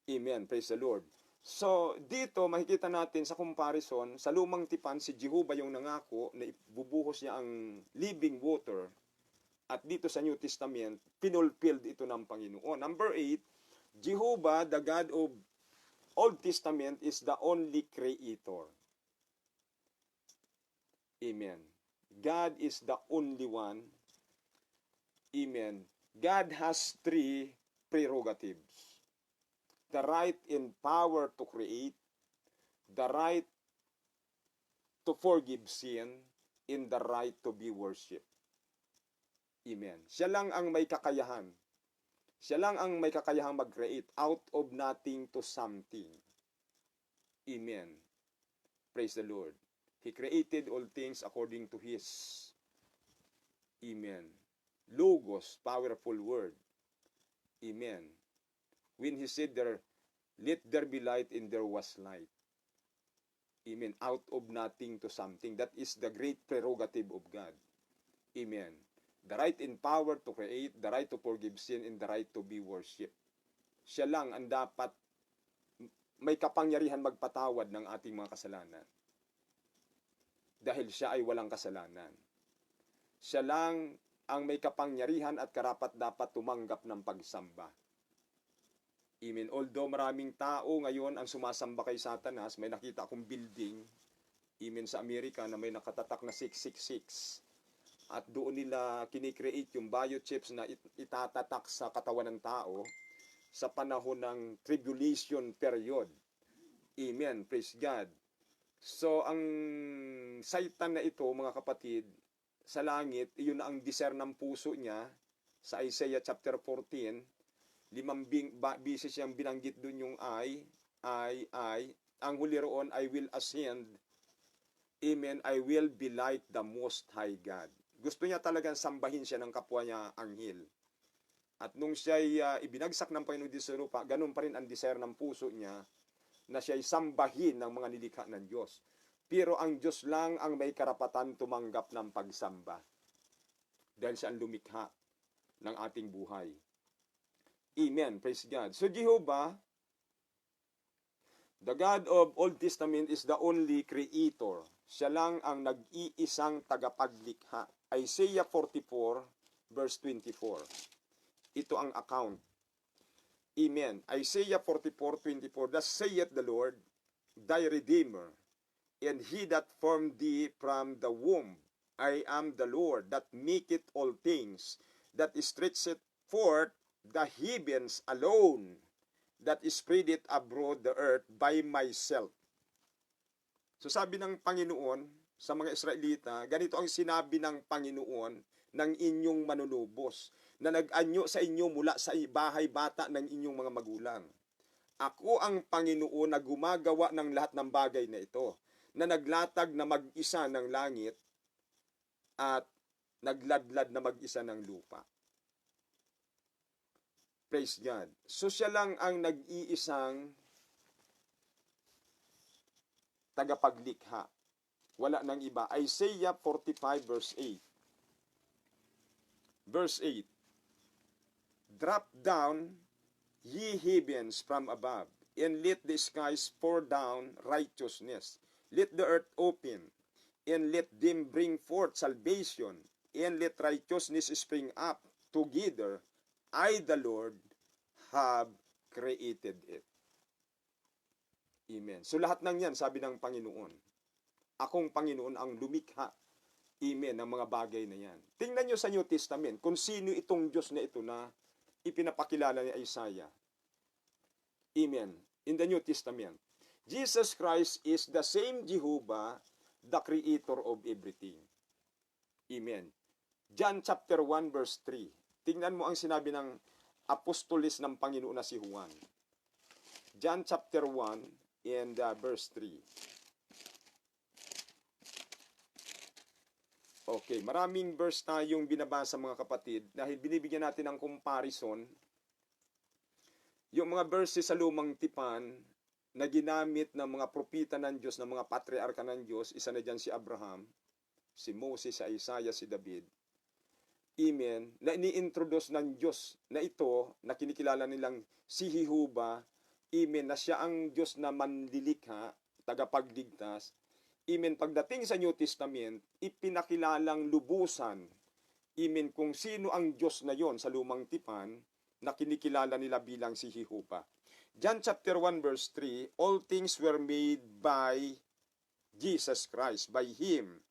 Amen. Praise the Lord. So, dito makikita natin sa comparison, sa lumang tipan, si Jehovah yung nangako na ibubuhos niya ang living water. At dito sa New Testament, pinulfilled ito ng Panginoon. Number 8, Jehovah, the God of Old Testament, is the only creator. Amen. God is the only one. Amen. God has 3 prerogatives. The right and power to create, the right to forgive sin, and the right to be worshipped. Amen. Siya lang ang may kakayahan. Siya lang ang may kakayahang mag-create out of nothing to something. Amen. Praise the Lord. He created all things according to His. Amen. Logos, powerful word. Amen. When He said there, let there be light, and there was light. Amen. Out of nothing to something. That is the great prerogative of God. Amen. The right and power to create, the right to forgive sin, and the right to be worshipped. Siya lang ang dapat may kapangyarihan magpatawad ng ating mga kasalanan. Dahil siya ay walang kasalanan. Siya lang ang may kapangyarihan at karapat-dapat tumanggap ng pagsamba. Amen. Although maraming tao ngayon ang sumasamba kay Satanas, may nakita akong building, amen, sa Amerika na may nakatatak na 666. At doon nila kinikreate yung biochips na itatatak sa katawan ng tao sa panahon ng tribulation period. Amen. Praise God. So, ang Satan na ito, mga kapatid, sa langit, iyon na ang discern ng puso niya sa Isaiah chapter 14. 5 bisis siyang binanggit doon yung I. Ang huli roon, I will ascend. Amen. I will be like the Most High God. Gusto niya talagang sambahin siya ng kapwa niya anghel. At nung siya'y ibinagsak ng Panginoon dito sa lupa, ganun pa rin ang desire ng puso niya na siya'y sambahin ng mga nilikha ng Diyos. Pero ang Diyos lang ang may karapatan tumanggap ng pagsamba. Dahil siya ang lumikha ng ating buhay. Amen. Praise God. So Jehovah, the God of Old Testament, is the only creator. Siya lang ang nag-iisang tagapaglikha. Isaiah 44 verse 24. Ito ang account. Amen. Isaiah 44:24. Thus saith the Lord, thy Redeemer, and He that formed thee from the womb. I am the Lord that maketh all things, that stretcheth forth the heavens alone, that spreadeth abroad the earth by myself. So sabi ng Panginoon sa mga Israelita, ganito ang sinabi ng Panginoon ng inyong manunubos, na nag-anyo sa inyo mula sa bahay bata ng inyong mga magulang. Ako ang Panginoon na gumagawa ng lahat ng bagay na ito, na naglatag na mag-isa ng langit at nagladlad na mag-isa ng lupa. Praise God. So siya lang ang nag-iisang tagapaglikha. Wala nang iba. Isaiah 45 verse 8. Verse 8. Drop down, ye heavens from above, and let the skies pour down righteousness. Let the earth open, and let them bring forth salvation, and let righteousness spring up together. I, the Lord, have created it. Amen. So lahat ng yan, sabi ng Panginoon, akong Panginoon ang lumikha, amen, ng mga bagay na yan. Tingnan nyo sa New Testament kung sino itong Diyos na ito na ipinapakilala ni Isaiah. Amen. In the New Testament, Jesus Christ is the same Jehovah, the creator of everything. Amen. John chapter 1 verse 3. Tingnan mo ang sinabi ng apostolis ng Panginoon na si Juan. John chapter 1 and verse 3. Okay, maraming verse tayong binabasa mga kapatid dahil binibigyan natin ng comparison yung mga verses sa lumang tipan na ginamit ng mga propita ng Diyos, ng mga patriarka ng Diyos. Isa na dyan si Abraham, si Moses, si Isaiah, si David. Amen. Na ini-introduce ng Diyos na ito, na kinikilala nilang si Jehovah. Amen. Na siya ang Diyos na manlilikha, tagapagligtas. Amen. Pagdating sa New Testament, ipinakilalang lubusan. Amen. Kung sino ang Diyos na yon sa lumang tipan, na kinikilala nila bilang si Jehovah. John chapter 1 verse 3, all things were made by Jesus Christ, by Him.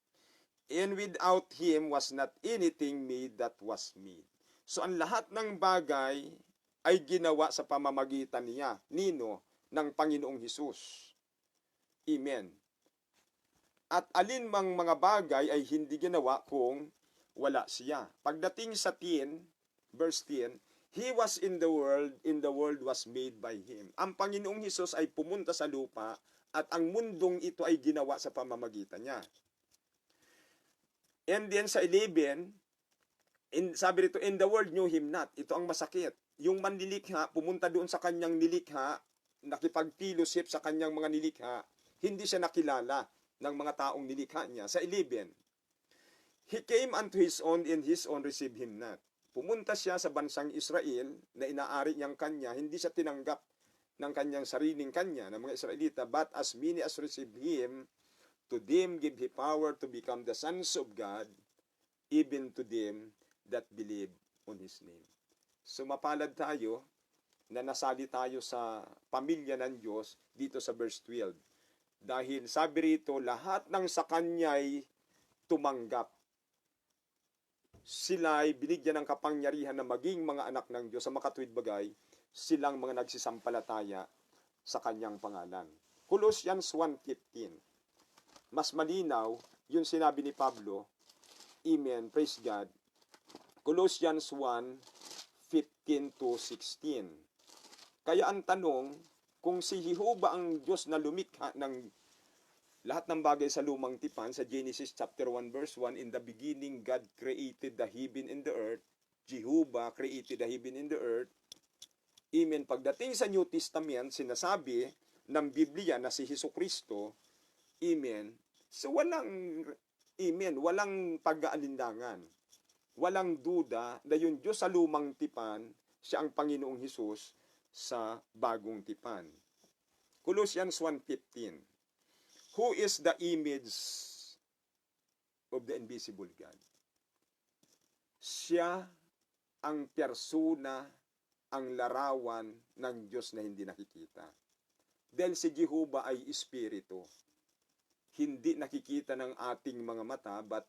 And without Him was not anything made that was made. So ang lahat ng bagay ay ginawa sa pamamagitan niya, nino, ng Panginoong Hesus. Amen. At alinmang mga bagay ay hindi ginawa kung wala siya. Pagdating sa 10, verse 10, He was in the world was made by Him. Ang Panginoong Hesus ay pumunta sa lupa at ang mundong ito ay ginawa sa pamamagitan niya. And then sa 11, sabi rito, in the world knew Him not. Ito ang masakit. Yung manlilikha, pumunta doon sa kanyang nilikha, nakipag-fellowship sa kanyang mga nilikha, hindi siya nakilala ng mga taong nilikha niya. Sa 11, He came unto His own, and His own received Him not. Pumunta siya sa bansang Israel na inaari niyang kanya, hindi siya tinanggap ng kanyang sariling kanya, ng mga Israelita, but as many as received Him, to them give He power to become the sons of God, even to them that believe on His name. So mapalad tayo na nasali tayo sa pamilya ng Diyos dito sa verse 12. Dahil sabi rito, lahat ng sa Kanya'y tumanggap. Sila'y binigyan ng kapangyarihan na maging mga anak ng Diyos sa makatuwid bagay, silang mga nagsisampalataya sa Kanyang pangalan. Colossians 1:15. Mas malinaw yung sinabi ni Pablo. Amen. Praise God. Colossians 1:15-16. Kaya ang tanong, kung si Jehovah ang Diyos na lumikha ng lahat ng bagay sa lumang tipan, sa Genesis chapter 1 verse 1, in the beginning God created the heaven and the earth. Jehovah created the heaven and the earth. Amen. Pagdating sa New Testament, sinasabi ng Biblia na si Jesucristo, amen. So walang pag-aalinlangan. Walang duda na yung Diyos sa lumang tipan, siya ang Panginoong Hesus sa bagong tipan. Colossians 1:15. Who is the image of the invisible God? Siya ang persona, ang larawan ng Diyos na hindi nakikita. Dahil si Jehovah ay espiritu. Hindi nakikita ng ating mga mata, but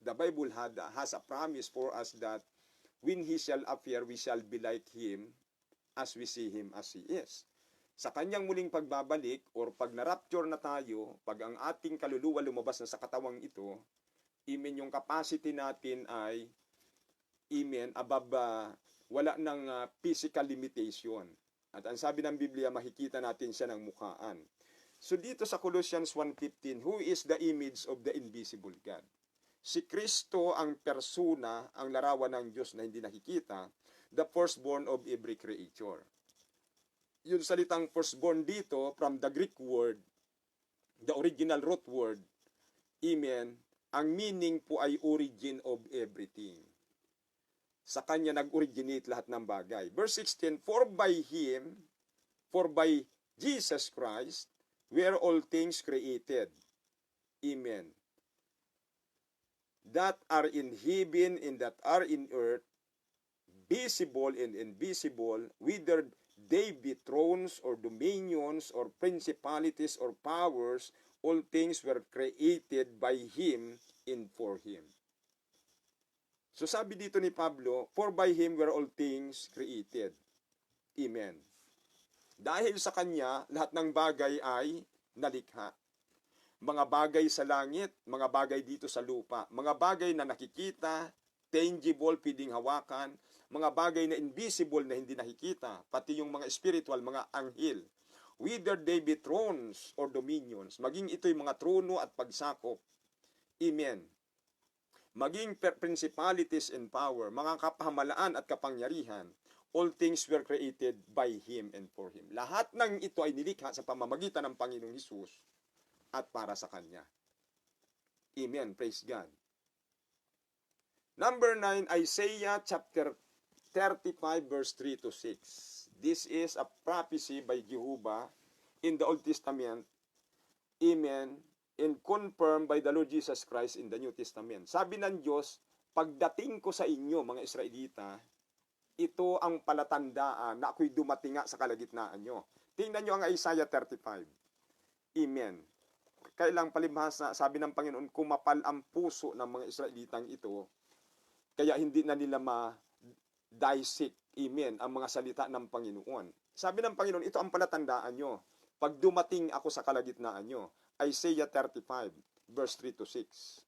the Bible has a promise for us that when He shall appear, we shall be like Him as we see Him as He is. Sa kanyang muling pagbabalik, or pag na-rapture na tayo, pag ang ating kaluluwa lumabas na sa katawang ito, amen, yung capacity natin ay, amen, wala ng physical limitation. At ang sabi ng Biblia, makikita natin siya ng mukhaan. So dito sa Colossians 1:15, who is the image of the invisible God? Si Kristo ang persona, ang larawan ng Diyos na hindi nakikita, the firstborn of every creature. Yung salitang firstborn dito, from the Greek word, the original root word, Amen. Ang meaning po ay origin of everything. Sa Kanya nag-originate lahat ng bagay. Verse 16, for by Jesus Christ, were all things created. Amen. That are in heaven and that are in earth, visible and invisible, whether they be thrones or dominions or principalities or powers, all things were created by Him and for Him. So sabi dito ni Pablo, for by Him were all things created. Amen. Dahil sa Kanya, lahat ng bagay ay nalikha. Mga bagay sa langit, mga bagay dito sa lupa, mga bagay na nakikita, tangible, pwedeng hawakan, mga bagay na invisible na hindi nakikita, pati yung mga spiritual, mga anghel, whether they be thrones or dominions, maging ito'y mga trono at pagsakop. Amen. Maging principalities and power, mga kapahamalaan at kapangyarihan, all things were created by Him and for Him. Lahat ng ito ay nilikha sa pamamagitan ng Panginoong Hesus at para sa Kanya. Amen. Praise God. Number 9, Isaiah chapter 35 verse 3 to 6. This is a prophecy by Jehovah in the Old Testament. Amen. And confirmed by the Lord Jesus Christ in the New Testament. Sabi ng Diyos, pagdating ko sa inyo, mga Israelita, ito ang palatandaan na ako'y dumating nga sa kalagitnaan nyo. Tingnan nyo ang Isaiah 35. Amen. Kailang palibhasa, sabi ng Panginoon, kumapal ang puso ng mga Israelitang ito, kaya hindi na nila ma-dissect, amen, ang mga salita ng Panginoon. Sabi ng Panginoon, ito ang palatandaan nyo. Pag dumating ako sa kalagitnaan nyo. Isaiah 35, verse 3 to 6.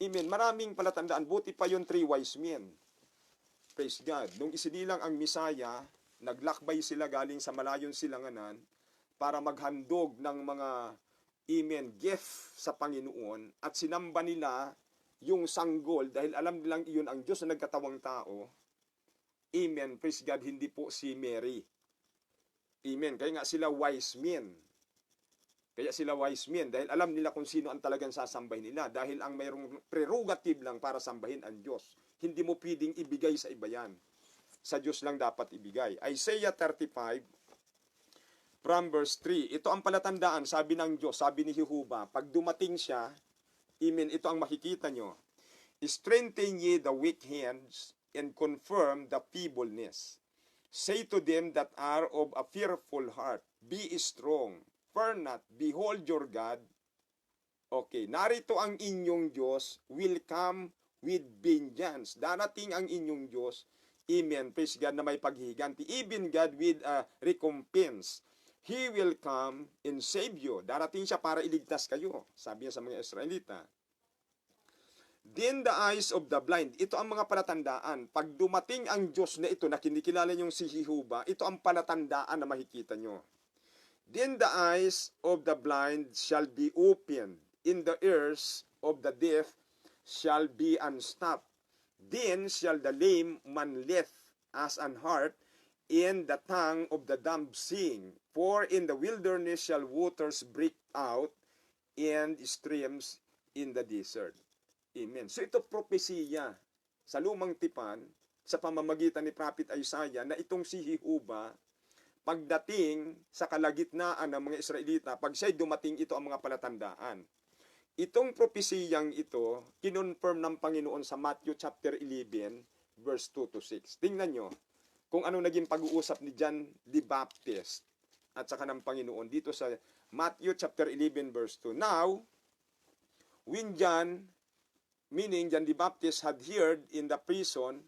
Amen. Maraming palatandaan. Buti pa yung 3 wise men. Praise God. Nung isinilang ang Misaya, naglakbay sila galing sa malayon silanganan para maghandog ng mga amen, gift sa Panginoon at sinamba nila yung sanggol dahil alam nilang iyon ang Diyos na nagkatawang tao. Amen. Praise God. Hindi po si Mary. Amen. Kaya nga sila wise men. Kaya sila wise men dahil alam nila kung sino ang talagang sasambahin nila dahil ang mayroong prerogative lang para sambahin ang Diyos. Hindi mo pwedeng ibigay sa iba yan. Sa Diyos lang dapat ibigay. Isaiah 35 from verse 3. Ito ang palatandaan, sabi ng Diyos, sabi ni Jehovah, pag dumating siya, amen, ito ang makikita nyo. Strengthen ye the weak hands and confirm the feebleness. Say to them that are of a fearful heart, be strong. Fear not, behold your God. Okay, narito ang inyong Diyos will come with vengeance. Darating ang inyong Diyos, amen, praise God, na may paghihiganti. Even God with a recompense. He will come and save you. Darating siya para iligtas kayo, sabi niya sa mga Israelita. Then the eyes of the blind, ito ang mga palatandaan. Pag dumating ang Diyos na ito, na kinikilala niyong si Jehovah, ito ang palatandaan na makikita niyo. Then the eyes of the blind shall be opened, in the ears of the deaf shall be unstopped. Then shall the lame man lift as an harp, and the tongue of the dumb sing. For in the wilderness shall waters break out, and streams in the desert. Amen. So ito propesiya sa lumang tipan, sa pamamagitan ni Prophet Isaiah, na itong si Jehovah, pagdating sa kalagitnaan ng mga Israelita, pag siya'y dumating, ito ang mga palatandaan. Itong propesiyang ito, kinonfirm ng Panginoon sa Matthew chapter 11, verse 2 to 6. Tingnan nyo kung ano naging pag-uusap ni John the Baptist at saka ng Panginoon dito sa Matthew chapter 11, verse 2. Now, when John, meaning John the Baptist, had heard in the prison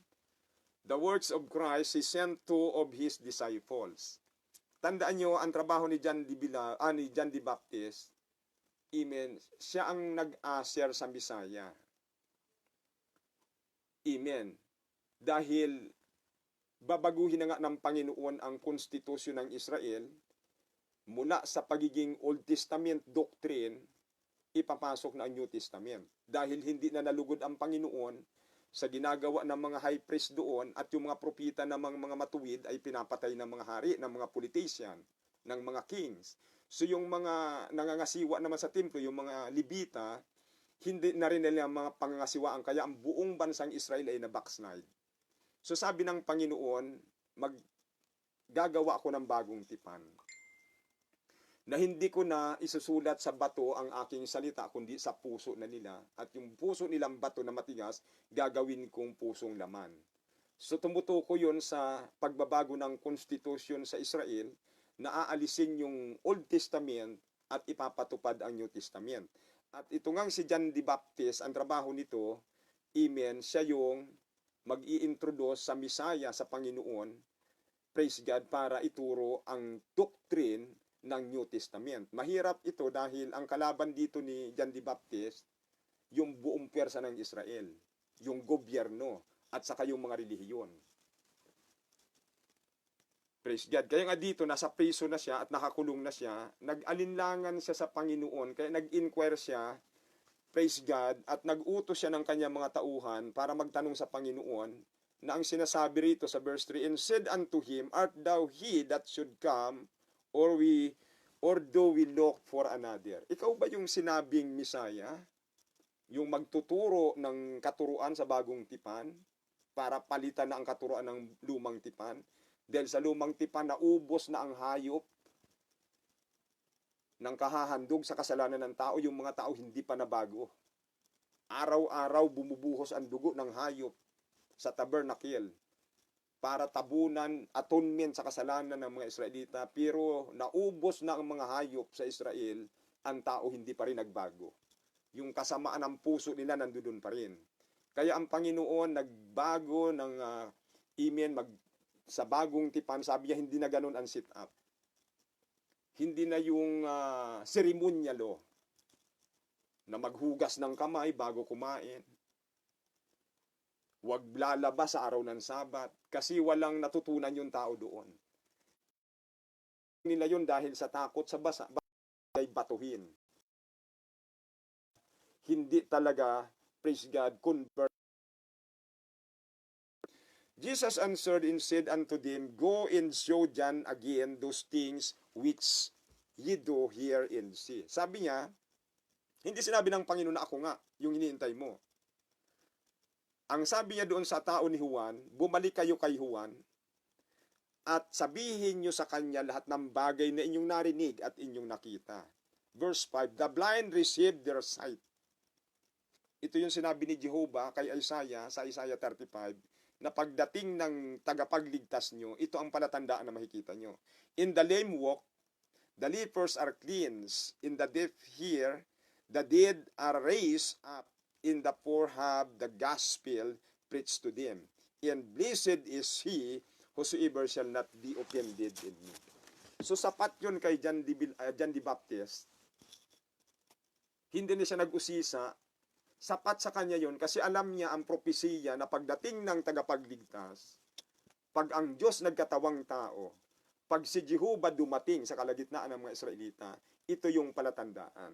the words of Christ, he sent 2 of his disciples. Tandaan nyo, ang trabaho ni John the Baptist, amen, siya ang nag-share sa Misaya. Amen. Dahil babaguhin na nga ng Panginoon ang konstitusyon ng Israel, mula sa pagiging Old Testament doctrine, ipapasok na ang New Testament. Dahil hindi na nalugod ang Panginoon sa ginagawa ng mga high priest doon at yung mga propita ng mga matuwid ay pinapatay ng mga hari, ng mga politician, ng mga kings. So yung mga nangangasiwa naman sa templo, yung mga Libita, hindi na rin nila mga pangangasiwaan, kaya ang buong bansang Israel ay na-backslide. So sabi ng Panginoon, maggagawa ako ng bagong tipan, na hindi ko na isusulat sa bato ang aking salita, kundi sa puso na nila. At yung puso nilang bato na matigas, gagawin kong pusong laman. So tumutuko yun sa pagbabago ng konstitusyon sa Israel, na aalisin yung Old Testament at ipapatupad ang New Testament. At ito ngang si John the Baptist, ang trabaho nito, amen, siya yung mag-i-introduce sa Misaya, sa Panginoon, praise God, para ituro ang doctrine ng New Testament. Mahirap ito dahil ang kalaban dito ni John the Baptist, yung buong pwersa ng Israel, yung gobyerno, at saka yung mga relihiyon. Praise God. Kaya nga dito, nasa priso na siya at nakakulong na siya, nag-alinlangan siya sa Panginoon, kaya nag-inquire siya, praise God, at nag-utos siya ng kanyang mga tauhan para magtanong sa Panginoon, na ang sinasabi rito sa verse 3, and said unto him, art thou he that should come, or do we look for another? Ikaw ba yung sinabing Misaya? Yung magtuturo ng katuruan sa bagong tipan, para palitan na ang katuruan ng lumang tipan? Dahil sa lumang tipan, naubos na ang hayop ng kahahandog sa kasalanan ng tao. Yung mga tao hindi pa nabago. Araw-araw bumubuhos ang dugo ng hayop sa tabernacle para tabunan, atonement sa kasalanan ng mga Israelita. Pero naubos na ang mga hayop sa Israel, ang tao hindi pa rin nagbago. Yung kasamaan ng puso nila nandoon pa rin. Kaya ang Panginoon nagbago ng sa bagong tipan, sabi niya, hindi na ganun ang sit-up. Hindi na yung seremonyalo na maghugas ng kamay bago kumain. Huwag lalabas sa araw ng Sabat kasi walang natutunan yung tao doon. Nila yun dahil sa takot sa basa ay batuhin. Hindi talaga, praise God, convert. Jesus answered and said unto them, go and show John again those things which ye do hear and see. Sabi niya, hindi sinabi ng Panginoon na ako nga yung iniintay mo. Ang sabi niya doon sa tao ni Juan, bumalik kayo kay Juan at sabihin niyo sa kanya lahat ng bagay na inyong narinig at inyong nakita. Verse 5, the blind received their sight. Ito yung sinabi ni Jehovah kay Isaiah sa Isaiah 35, na pagdating ng tagapagligtas nyo, ito ang palatandaan na makikita nyo. In the lame walk, the lepers are cleansed. In the deaf hear, the dead are raised up. In the poor have the gospel preached to them. And blessed is he whosoever shall not be offended in me. So sapat yun kay John the Baptist. Hindi na siya nag-usisa. Sapat sa kanya yon kasi alam niya ang propesiya na pagdating ng tagapagligtas, pag ang Diyos nagkatawang tao, pag si Jehovah dumating sa kalagitnaan ng mga Israelita, ito yung palatandaan.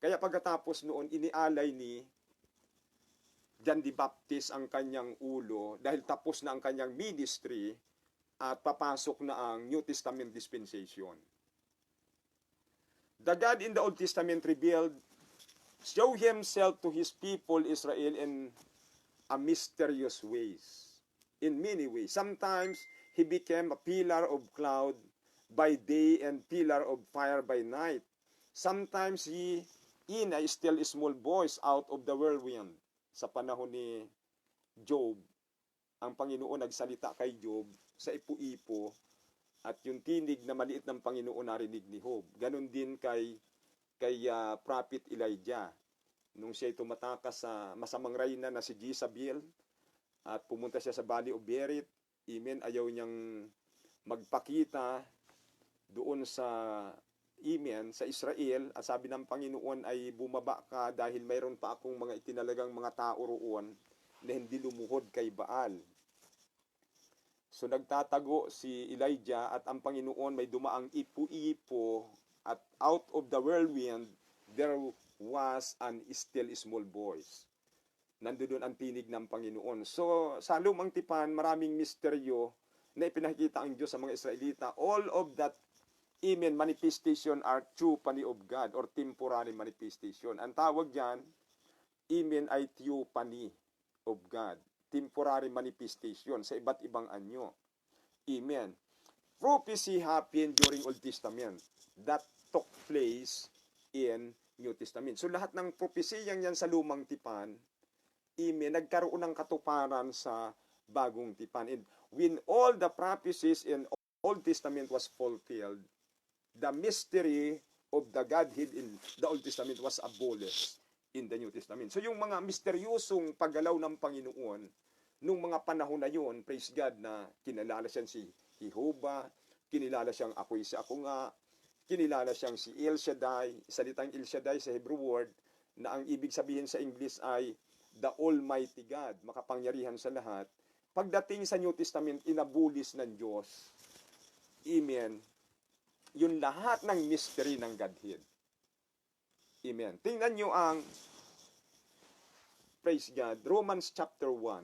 Kaya pagkatapos noon, inialay ni John the Baptist ang kanyang ulo dahil tapos na ang kanyang ministry at papasok na ang New Testament dispensation. The God in the Old Testament revealed, show himself to his people Israel in a mysterious ways, in many ways. Sometimes he became a pillar of cloud by day and pillar of fire by night. Sometimes he in a still small voice out of the whirlwind. Sa panahon ni Job, ang Panginoon nagsalita kay Job sa ipo-ipo at yung tinig na maliit ng Panginoon narinig ni Job. Ganon din kay Prophet Elijah. Nung siya tumatakas sa masamang reyna na si Jezebel at pumunta siya sa Valley of Berit, amen, ayaw niyang magpakita doon sa sa Israel, at sabi ng Panginoon ay bumaba ka dahil mayroon pa akong mga itinalagang mga tao roon na hindi lumuhod kay Baal. So nagtatago si Elijah at ang Panginoon may dumaang ipo-ipo at out of the whirlwind there was an still small voice. Nandoon ang tinig ng Panginoon. So sa lumang tipan, maraming misteryo na ipinakita ang Diyos sa mga Israelita. All of that Amen, manifestation are theophany of God or temporary manifestation. Ang tawag diyan, amen, ay theophany of God. Temporary manifestation sa iba't ibang anyo. Amen. Prophecy happened during Old Testament that took place in New Testament. So lahat ng propesiyang yan sa lumang tipan, amen, nagkaroon ng katuparan sa bagong tipan. And when all the prophecies in Old Testament was fulfilled, the mystery of the Godhead in the Old Testament was abolished in the New Testament. So yung mga misteryosong paggalaw ng Panginoon, nung mga panahon na yun, praise God, na kinilala siyang si Jehovah, kinilala siyang ako'y si ako nga, kinilala siyang si El Shaddai, salitang El Shaddai sa Hebrew word, na ang ibig sabihin sa English ay the Almighty God, makapangyarihan sa lahat. Pagdating sa New Testament, inabulis ng Diyos, amen, yung lahat ng mystery ng Godhead. Amen. Tingnan nyo ang, praise God, Romans chapter 1.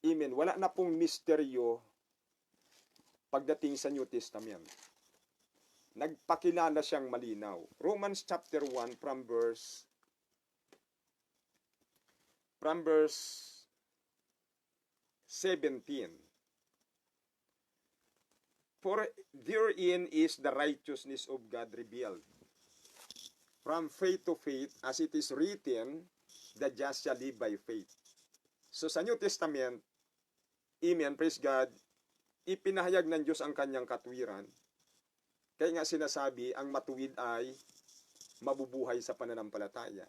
Amen. Wala na pong misteryo pagdating sa New Testament. Nagpakilala siyang malinaw. Romans chapter 1 from verse 17. For therein is the righteousness of God revealed, from faith to faith, as it is written, the just shall live by faith. So sa New Testament, amen, praise God, ipinahayag ng Diyos ang kanyang katwiran. Kaya nga sinasabi, ang matuwid ay mabubuhay sa pananampalataya.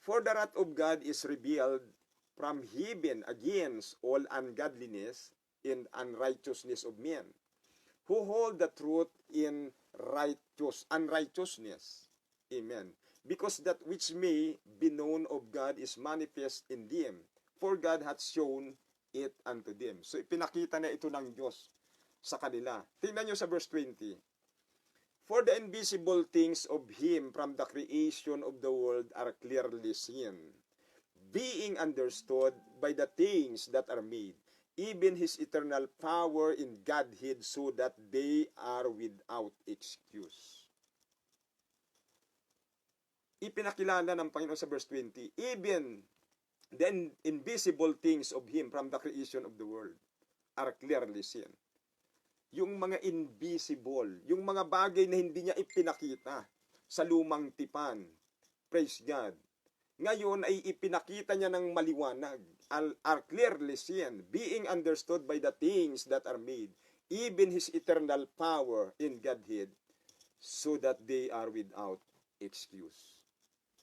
For the wrath of God is revealed from heaven against all ungodliness and unrighteousness of men, who hold the truth in unrighteousness. Amen. Because that which may be known of God is manifest in them, for God hath shown it unto them. So ipinakita na ito ng Diyos sa kanila. Tingnan nyo sa verse 20. For the invisible things of Him from the creation of the world are clearly seen, being understood by the things that are made, even His eternal power in Godhead, so that they are without excuse. Ipinakilala ng Panginoon sa verse 20, even the invisible things of Him from the creation of the world are clearly seen. Yung mga invisible, yung mga bagay na hindi niya ipinakita sa lumang tipan, praise God, ngayon ay ipinakita niya ng maliwanag, are clearly seen, being understood by the things that are made, even His eternal power in Godhead, so that they are without excuse.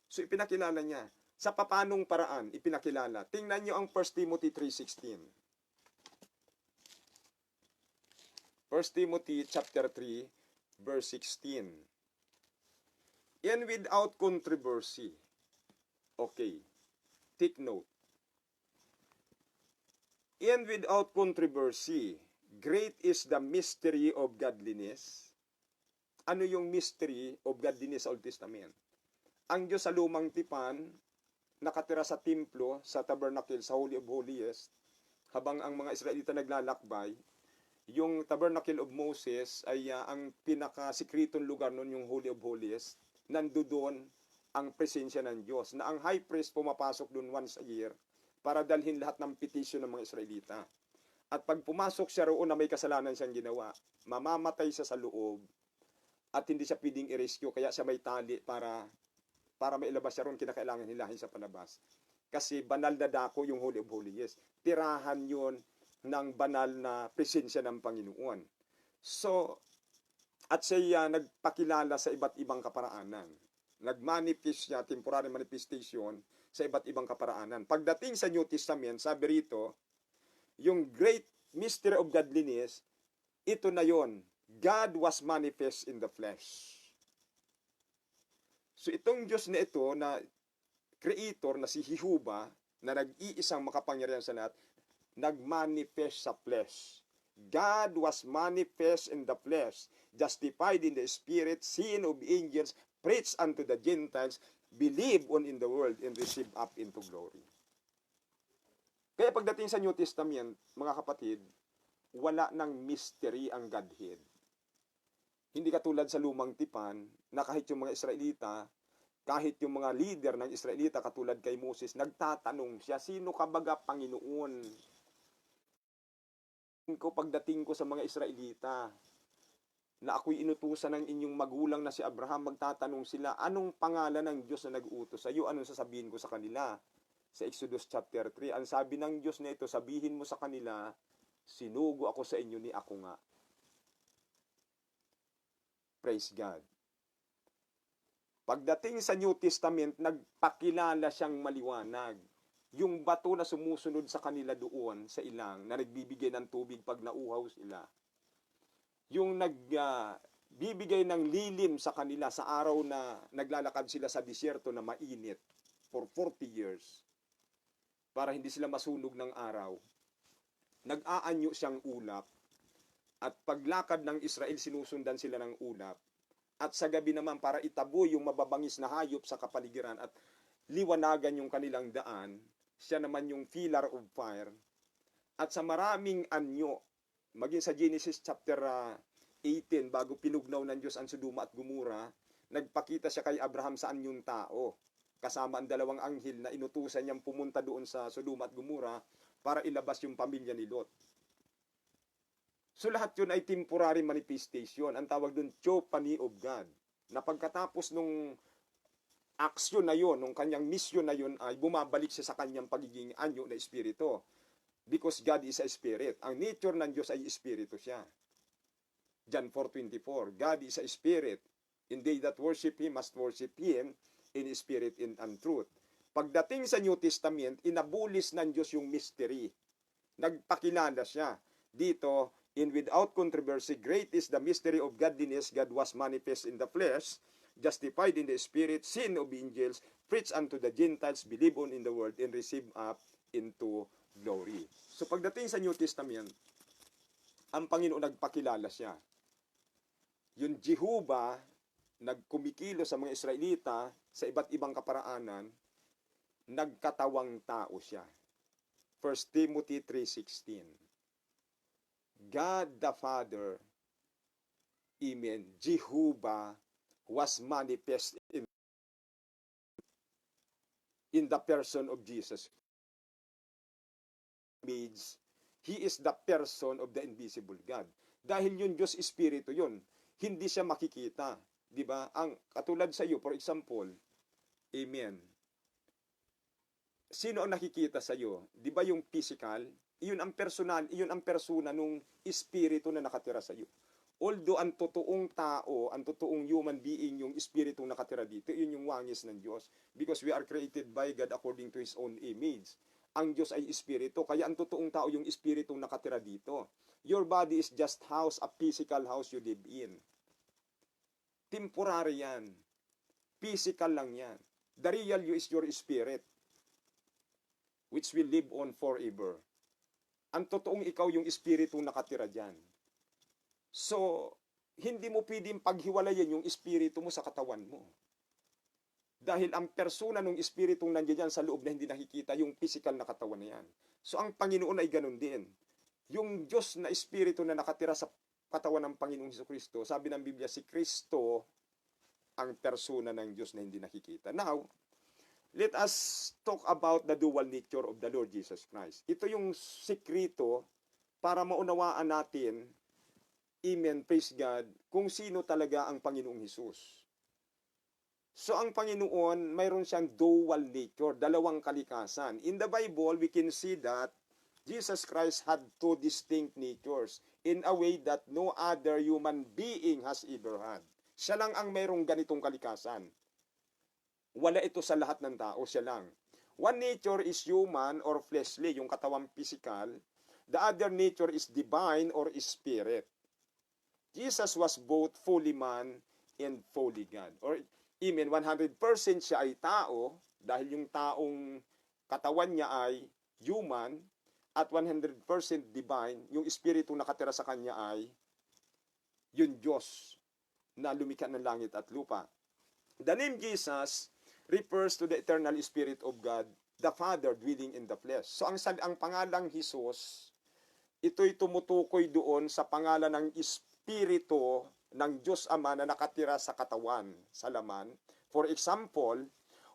So ipinakilala niya. Sa papanong paraan, ipinakilala. Tingnan nyo ang 1 Timothy 3:16. 1 Timothy chapter 3, verse 16. And without controversy. Okay. Take note. And without controversy, great is the mystery of godliness. Ano yung mystery of godliness sa Old Testament? Ang Diyos sa lumang tipan, nakatira sa templo, sa tabernacle, sa Holy of Holies, habang ang mga Israelita naglalakbay. Yung tabernacle of Moses ay ang pinakasikretong lugar nun, yung Holy of Holies. Nandoon ang presensya ng Diyos, na ang high priest pumapasok dun once a year para dalhin lahat ng petition ng mga Israelita. At pag pumasok siya roon na may kasalanan siyang ginawa, mamamatay siya sa loob at hindi siya pwedeng i-rescue, kaya siya may tali para mailabas siya ron, kinakailangan hilahin sa palabas. Kasi banal na dako yung Holy of Holies. Tirahan yun ng banal na presensya ng Panginoon. So, at siya nagpakilala sa iba't ibang kaparaanan. Nagmanifest siya, temporary manifestation, sa iba't ibang kaparaanan. Pagdating sa New Testament, sabi rito, yung great mystery of godliness, ito na yon. God was manifest in the flesh. So itong Diyos na ito, na creator, na si Jehovah, na nag-iisang makapangyarihan sa lahat, nagmanifest sa flesh. God was manifest in the flesh, justified in the spirit, seen of angels, preached unto the Gentiles, believed on in the world, and received up into glory. Kaya pagdating sa New Testament, mga kapatid, wala ng mystery ang Godhead. Hindi katulad sa lumang tipan na kahit yung mga Israelita, kahit yung mga leader ng Israelita katulad kay Moses, nagtatanong siya, sino ka baga Panginoon? Pagdating ko sa mga Israelita, na ako'y inutusan ng inyong magulang na si Abraham, magtatanong sila, anong pangalan ng Diyos na nag-utos sa iyo? Anong sasabihin ko sa kanila? Sa Exodus chapter 3, ang sabi ng Diyos na ito, sabihin mo sa kanila, sinugo ako sa inyo ni ako nga. Praise God. Pagdating sa New Testament, nagpakilala siyang maliwanag. Yung bato na sumusunod sa kanila doon, sa ilang, na nagbibigay ng tubig pag nauhaw sila. Yung nagbibigay ng lilim sa kanila sa araw na naglalakad sila sa disyerto na mainit for 40 years para hindi sila masunog ng araw. Nag-aanyo siyang ulap at paglakad ng Israel sinusundan sila ng ulap. At sa gabi naman para itaboy yung mababangis na hayop sa kapaligiran at liwanagan yung kanilang daan, siya naman yung pillar of fire. At sa maraming anyo, maging sa Genesis chapter 18, bago pinugnaw ng Diyos ang Sodoma at Gomora, nagpakita siya kay Abraham sa anyong tao, kasama ang dalawang anghel na inutusan niyang pumunta doon sa Sodoma at Gomora para ilabas yung pamilya ni Lot. So lahat yun ay temporary manifestation. Ang tawag doon, theophany of God. Na pagkatapos nung aksyon na yun, nung kanyang mission na yun, ay bumabalik siya sa kanyang pagiging anyo na espiritu. Because God is a spirit. Ang nature ng Diyos ay espiritu siya. John 4:24, God is a spirit. And they that worship Him must worship Him in spirit and truth. Pagdating sa New Testament, inabulis ng Diyos yung mystery. Nagpakilala siya. Dito, in without controversy, great is the mystery of godliness. God was manifest in the flesh, justified in the spirit, seen of angels, preached unto the Gentiles, believed on in the world, and received up into glory. So pagdating sa New Testament, ang Panginoon nagpakilala siya. Yung Jehovah, nagkumikilo sa mga Israelita sa iba't ibang kaparaanan, nagkatawang tao siya. 1 Timothy 3:16. God the Father, amen, Jehovah was manifest in the person of Jesus. He is the person of the invisible God. Dahil yung Diyos Espiritu yun, hindi siya makikita. Di ba? Ang katulad sa iyo, for example, amen. Sino ang nakikita sa iyo? Di ba yung physical? Iyon ang personal, iyon ang persona nung espiritu na nakatira sa iyo. Although ang totoong tao, ang totoong human being, yung espiritu nakatira dito, iyon yung wangis ng Diyos. Because we are created by God according to His own image. Ang Diyos ay espiritu, kaya ang totoong tao yung espiritu nakatira dito. Your body is just house, a physical house you live in. Temporary yan. Physical lang yan. The real you is your spirit, which will live on forever. Ang totoong ikaw yung espiritu nakatira dyan. So, hindi mo pwedeng paghiwalayan yung espiritu mo sa katawan mo. Dahil ang persona ng espiritong nandiyan sa loob na hindi nakikita, yung physical na katawan na yan. So, ang Panginoon ay ganun din. Yung Diyos na espiritu na nakatira sa katawan ng Panginoong Jesucristo, sabi ng Biblia, si Kristo ang persona ng Diyos na hindi nakikita. Now, let us talk about the dual nature of the Lord Jesus Christ. Ito yung sikreto para maunawaan natin, amen, praise God, kung sino talaga ang Panginoong Hesus. So, ang Panginoon, mayroon siyang dual nature, dalawang kalikasan. In the Bible, we can see that Jesus Christ had two distinct natures in a way that no other human being has ever had. Siya lang ang mayroong ganitong kalikasan. Wala ito sa lahat ng tao, siya lang. One nature is human or fleshly, yung katawang physical. The other nature is divine or spirit. Jesus was both fully man and fully God. Or, amen, 100% siya ay tao, dahil yung taong katawan niya ay human, at 100% divine, yung espiritu nakatira sa kanya ay yung Diyos na lumikha ng langit at lupa. The name Jesus refers to the eternal Spirit of God, the Father dwelling in the flesh. So ang pangalang Jesus ito'y tumutukoy doon sa pangalan ng Espiritu ng Diyos Ama na nakatira sa katawan, sa laman. For example,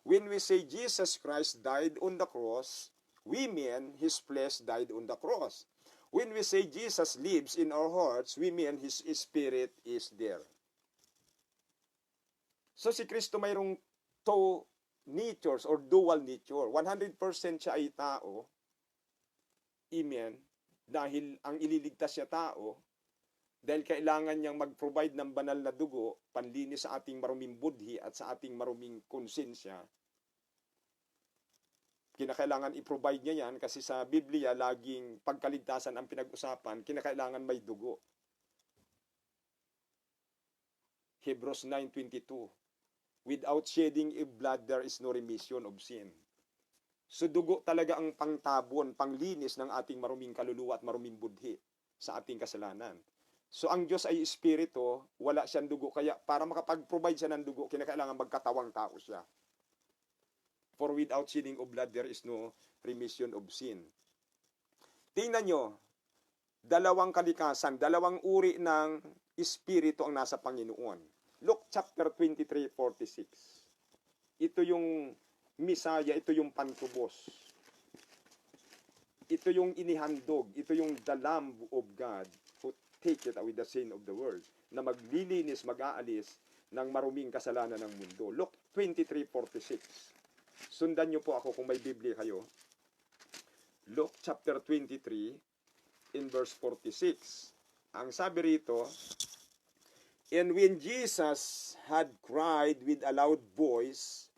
when we say Jesus Christ died on the cross, we mean His flesh died on the cross. When we say Jesus lives in our hearts, we mean His Spirit is there. So si Kristo mayroong two natures or dual nature. 100% siya ay tao. Amen. Dahil ang ililigtas niya tao, dahil kailangan niyang mag-provide ng banal na dugo, panlinis sa ating maruming budhi at sa ating maruming konsensya. Kinakailangan i-provide niya yan kasi sa Biblia, laging pagkaligtasan ang pinag-usapan, kinakailangan may dugo. Hebrews 9:22. Without shedding of blood, there is no remission of sin. So dugo talaga ang pangtabon, panglinis ng ating maruming kaluluwa at maruming budhi sa ating kasalanan. So ang Diyos ay Espiritu, wala siyang dugo. Kaya para makapag-provide siya ng dugo, kinakailangan magkatawang tao siya. For without shedding of blood, there is no remission of sin. Tingnan nyo, dalawang kalikasan, dalawang uri ng Espiritu ang nasa Panginoon. Luke chapter 23:46. Ito yung Misaya, ito yung pantubos. Ito yung inihandog, ito yung the Lamb of God who take it away the sin of the world, na maglilinis, mag-aalis ng maruming kasalanan ng mundo. Luke 23:46. Sundan nyo po ako kung may Biblia kayo. Luke chapter 23 in verse 46. Ang sabi rito, and when Jesus had cried with a loud voice,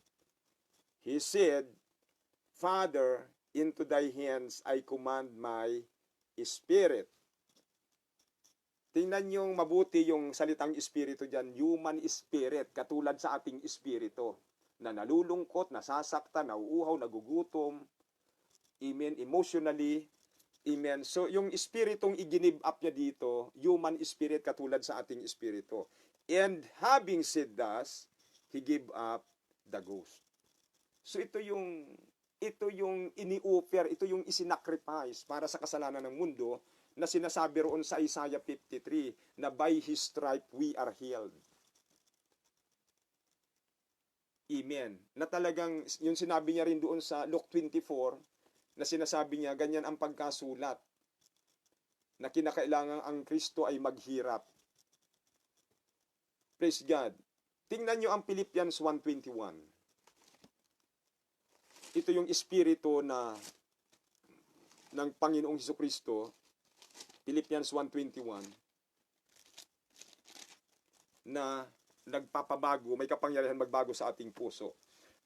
He said, Father, into thy hands I command my spirit. Tingnan yung mabuti yung salitang espiritu dyan, human spirit, katulad sa ating espiritu, na nalulungkot, nasasaktan, nauuhaw, nagugutom, amen, emotionally, amen. So yung espiritong i-give up niya dito, human spirit katulad sa ating espiritu. And having said thus, He gave up the ghost. So ito yung ini-offer, ito yung isinacrifice para sa kasalanan ng mundo na sinasabi roon sa Isaiah 53 na by His stripe we are healed. Amen. Na talagang yung sinabi niya rin doon sa Luke 24 na sinasabi niya ganyan ang pagkasulat na kinakailangan ang Kristo ay maghirap. Praise God. Tingnan niyo ang Philippians 1:21. Ito yung espiritu na ng Panginoong Hesukristo, Philippians 1:21, na nagpapabago, may kapangyarihan magbago sa ating puso.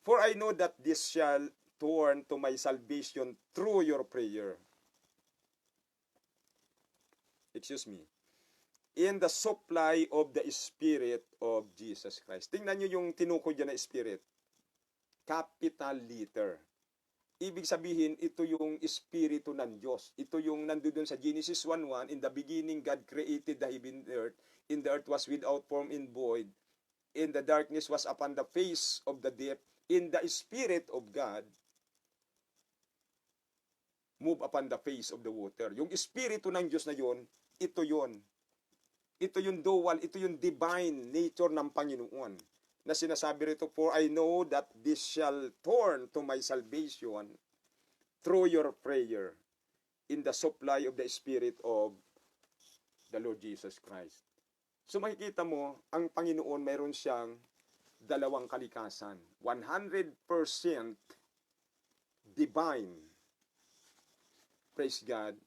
For I know that this shall turn to my salvation through your prayer. Excuse me. In the supply of the Spirit of Jesus Christ. Tingnan nyo yung tinukoy dyan na Spirit. Capital letter. Ibig sabihin, ito yung Espiritu ng Diyos. Ito yung nandoon sa Genesis 1:1, in the beginning God created the heaven and earth, and the earth was without form and void, and the darkness was upon the face of the deep, in the Spirit of God move upon the face of the water. Yung Espiritu ng Diyos na yon, ito yon. Ito yung dual, ito yung divine nature ng Panginoon. Na sinasabi rito, for I know that this shall turn to my salvation through your prayer in the supply of the Spirit of the Lord Jesus Christ. So makikita mo, ang Panginoon mayroon siyang dalawang kalikasan. 100% divine, praise God,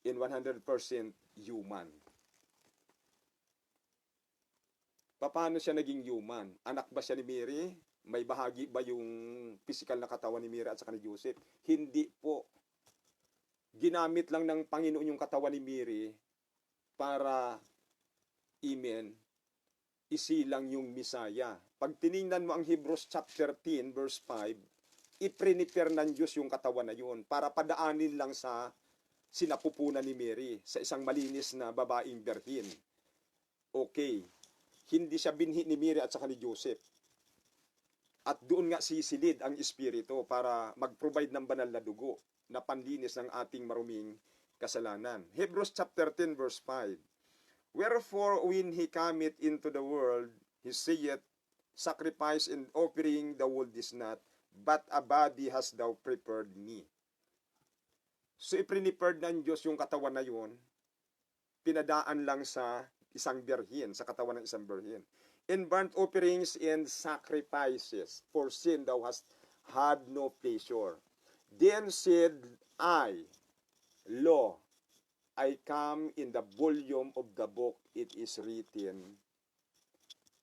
and 100% human. Paano siya naging human? Anak ba siya ni Mary? May bahagi ba yung physical na katawan ni Mary at saka ni Joseph? Hindi po. Ginamit lang ng Panginoon yung katawan ni Mary para, amen, isilang yung Misaya. Pag tiningnan mo ang Hebrews chapter 10 verse 5, i-prepare ng Diyos yung katawan na yun para padaanin lang sa sinapupunan ni Mary, sa isang malinis na babaeng birhin. Okay. Hindi siya binhi ni Mary at saka ni Joseph. At doon nga sisilid ang Espiritu para mag-provide ng banal na dugo na panlinis ng ating maruming kasalanan. Hebrews chapter 10 verse 5. Wherefore when he cometh into the world, he saith, sacrifice and offering thou wouldest not, but a body hast thou prepared me. So iprinipared ng Diyos yung katawan na yun, pinadaan lang sa isang birhen, sa katawan ng isang birhen. In burnt offerings and sacrifices, for sin thou hast had no pleasure. Then said I, Lo, I come in the volume of the book, it is written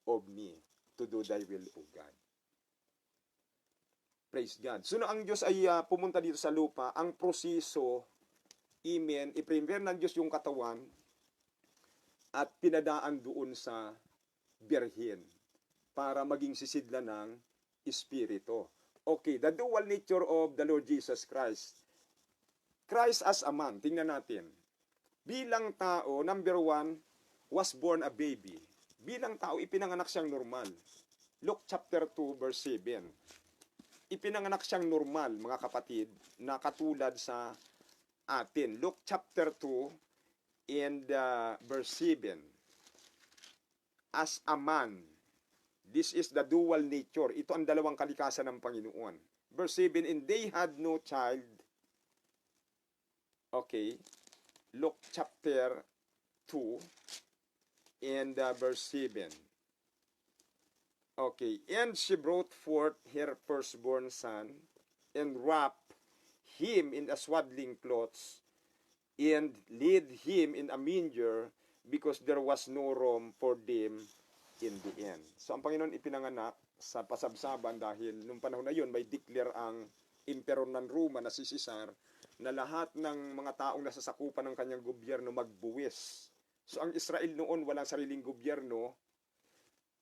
of me, to do thy will, O God. Praise God. So, ang Diyos ay pumunta dito sa lupa, ang proseso, amen, i-prepare ng Diyos yung katawan at pinadaan doon sa birhen para maging sisidla ng Espiritu. Okay, the dual nature of the Lord Jesus Christ. Christ as a man, tingnan natin. Bilang tao, number 1, was born a baby. Bilang tao, ipinanganak siyang normal. Luke chapter 2, verse 7. Ipinanganak siyang normal, mga kapatid, na katulad sa atin. Luke chapter 2 and verse 7. As a man, this is the dual nature. Ito ang dalawang kalikasan ng Panginoon. Verse 7, and they had no child. Okay. Luke chapter 2 and verse 7. Okay. And she brought forth her firstborn son and wrapped him in a swaddling clothes and laid him in a manger because there was no room for them in the end. So, ang Panginoon ipinanganak sa pasabsaban dahil nung panahon na yun, may declare ang emperor ng Roma na si Caesar na lahat ng mga taong nasasakupan ng kanyang gobyerno magbuwis. So, ang Israel noon walang sariling gobyerno.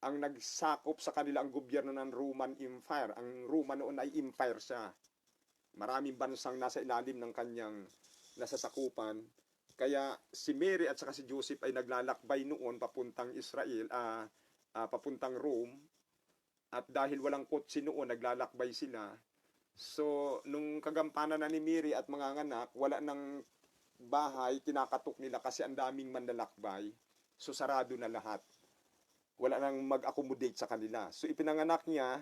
Ang nagsakop sa kanila ang gobyerno ng Roman Empire. Ang Roma noon ay empire siya. Maraming bansang nasa ilalim ng kanyang nasasakupan. Kaya si Mary at saka si Joseph ay naglalakbay noon papuntang Israel, papuntang Rome. At dahil walang kotse noon, naglalakbay sila. So, nung kagampanan na ni Mary at mga anak, wala ng bahay, kinakatok nila kasi ang daming manlalakbay. So, sarado na lahat. Wala nang mag-accommodate sa kanila. So, ipinanganak niya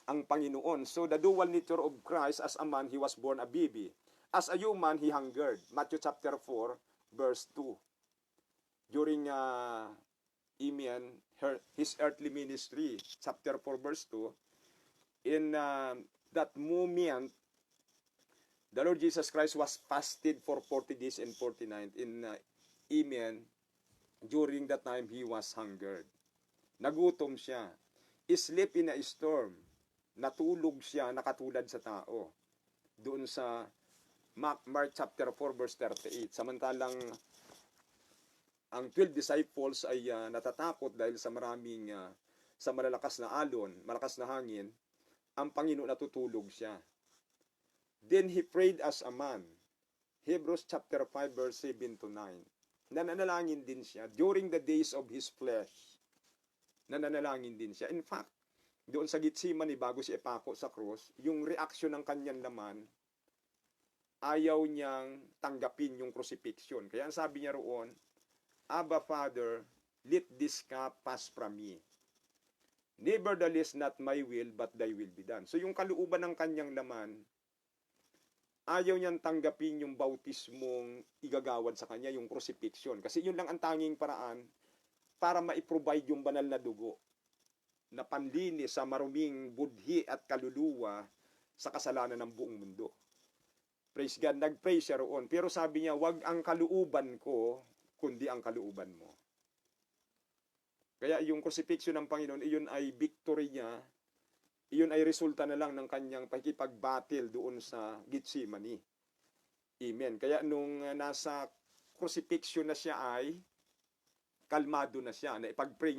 ang Panginoon. So, the dual nature of Christ, as a man, he was born a baby. As a human, he hungered. Matthew chapter 4, verse 2. During, his earthly ministry, chapter 4, verse 2, in that moment, the Lord Jesus Christ was fasted for 40 days and 40 nights. During that time, he was hungered. Nagutom siya. Sleep in a storm. Natulog siya, nakatulad sa tao. Doon sa Mark chapter 4, verse 38. Samantalang ang 12 disciples ay natatakot dahil sa maraming, sa malalakas na alon, malakas na hangin. Ang Panginoon natutulog siya. Then he prayed as a man. Hebrews chapter 5 verse 7 to 9. Nananalangin din siya during the days of his flesh. Nananalangin din siya. In fact, doon sa Gitsemane bago siya ipako sa krus, yung reaksyon ng kanyang laman, ayaw niyang tanggapin yung crucifixion. Kaya ang sabi niya roon, Abba Father, let this cup pass from me. Nevertheless, not my will, but thy will be done. So yung kalooban ng kanyang laman, ayaw niyang tanggapin yung bautismong igagawad sa kanya, yung crucifixion. Kasi yun lang ang tanging paraan para ma-provide yung banal na dugo na panlinis sa maruming budhi at kaluluwa sa kasalanan ng buong mundo. Praise God, nag-pray siya roon. Pero sabi niya, wag ang kalooban ko, kundi ang kalooban mo. Kaya yung crucifixion ng Panginoon, iyon ay victory niya, iyon ay resulta na lang ng kanyang pakikipag-battle doon sa Gitsemane. Amen. Kaya nung nasa crucifixion na siya ay kalmado na siya, na ipag-pray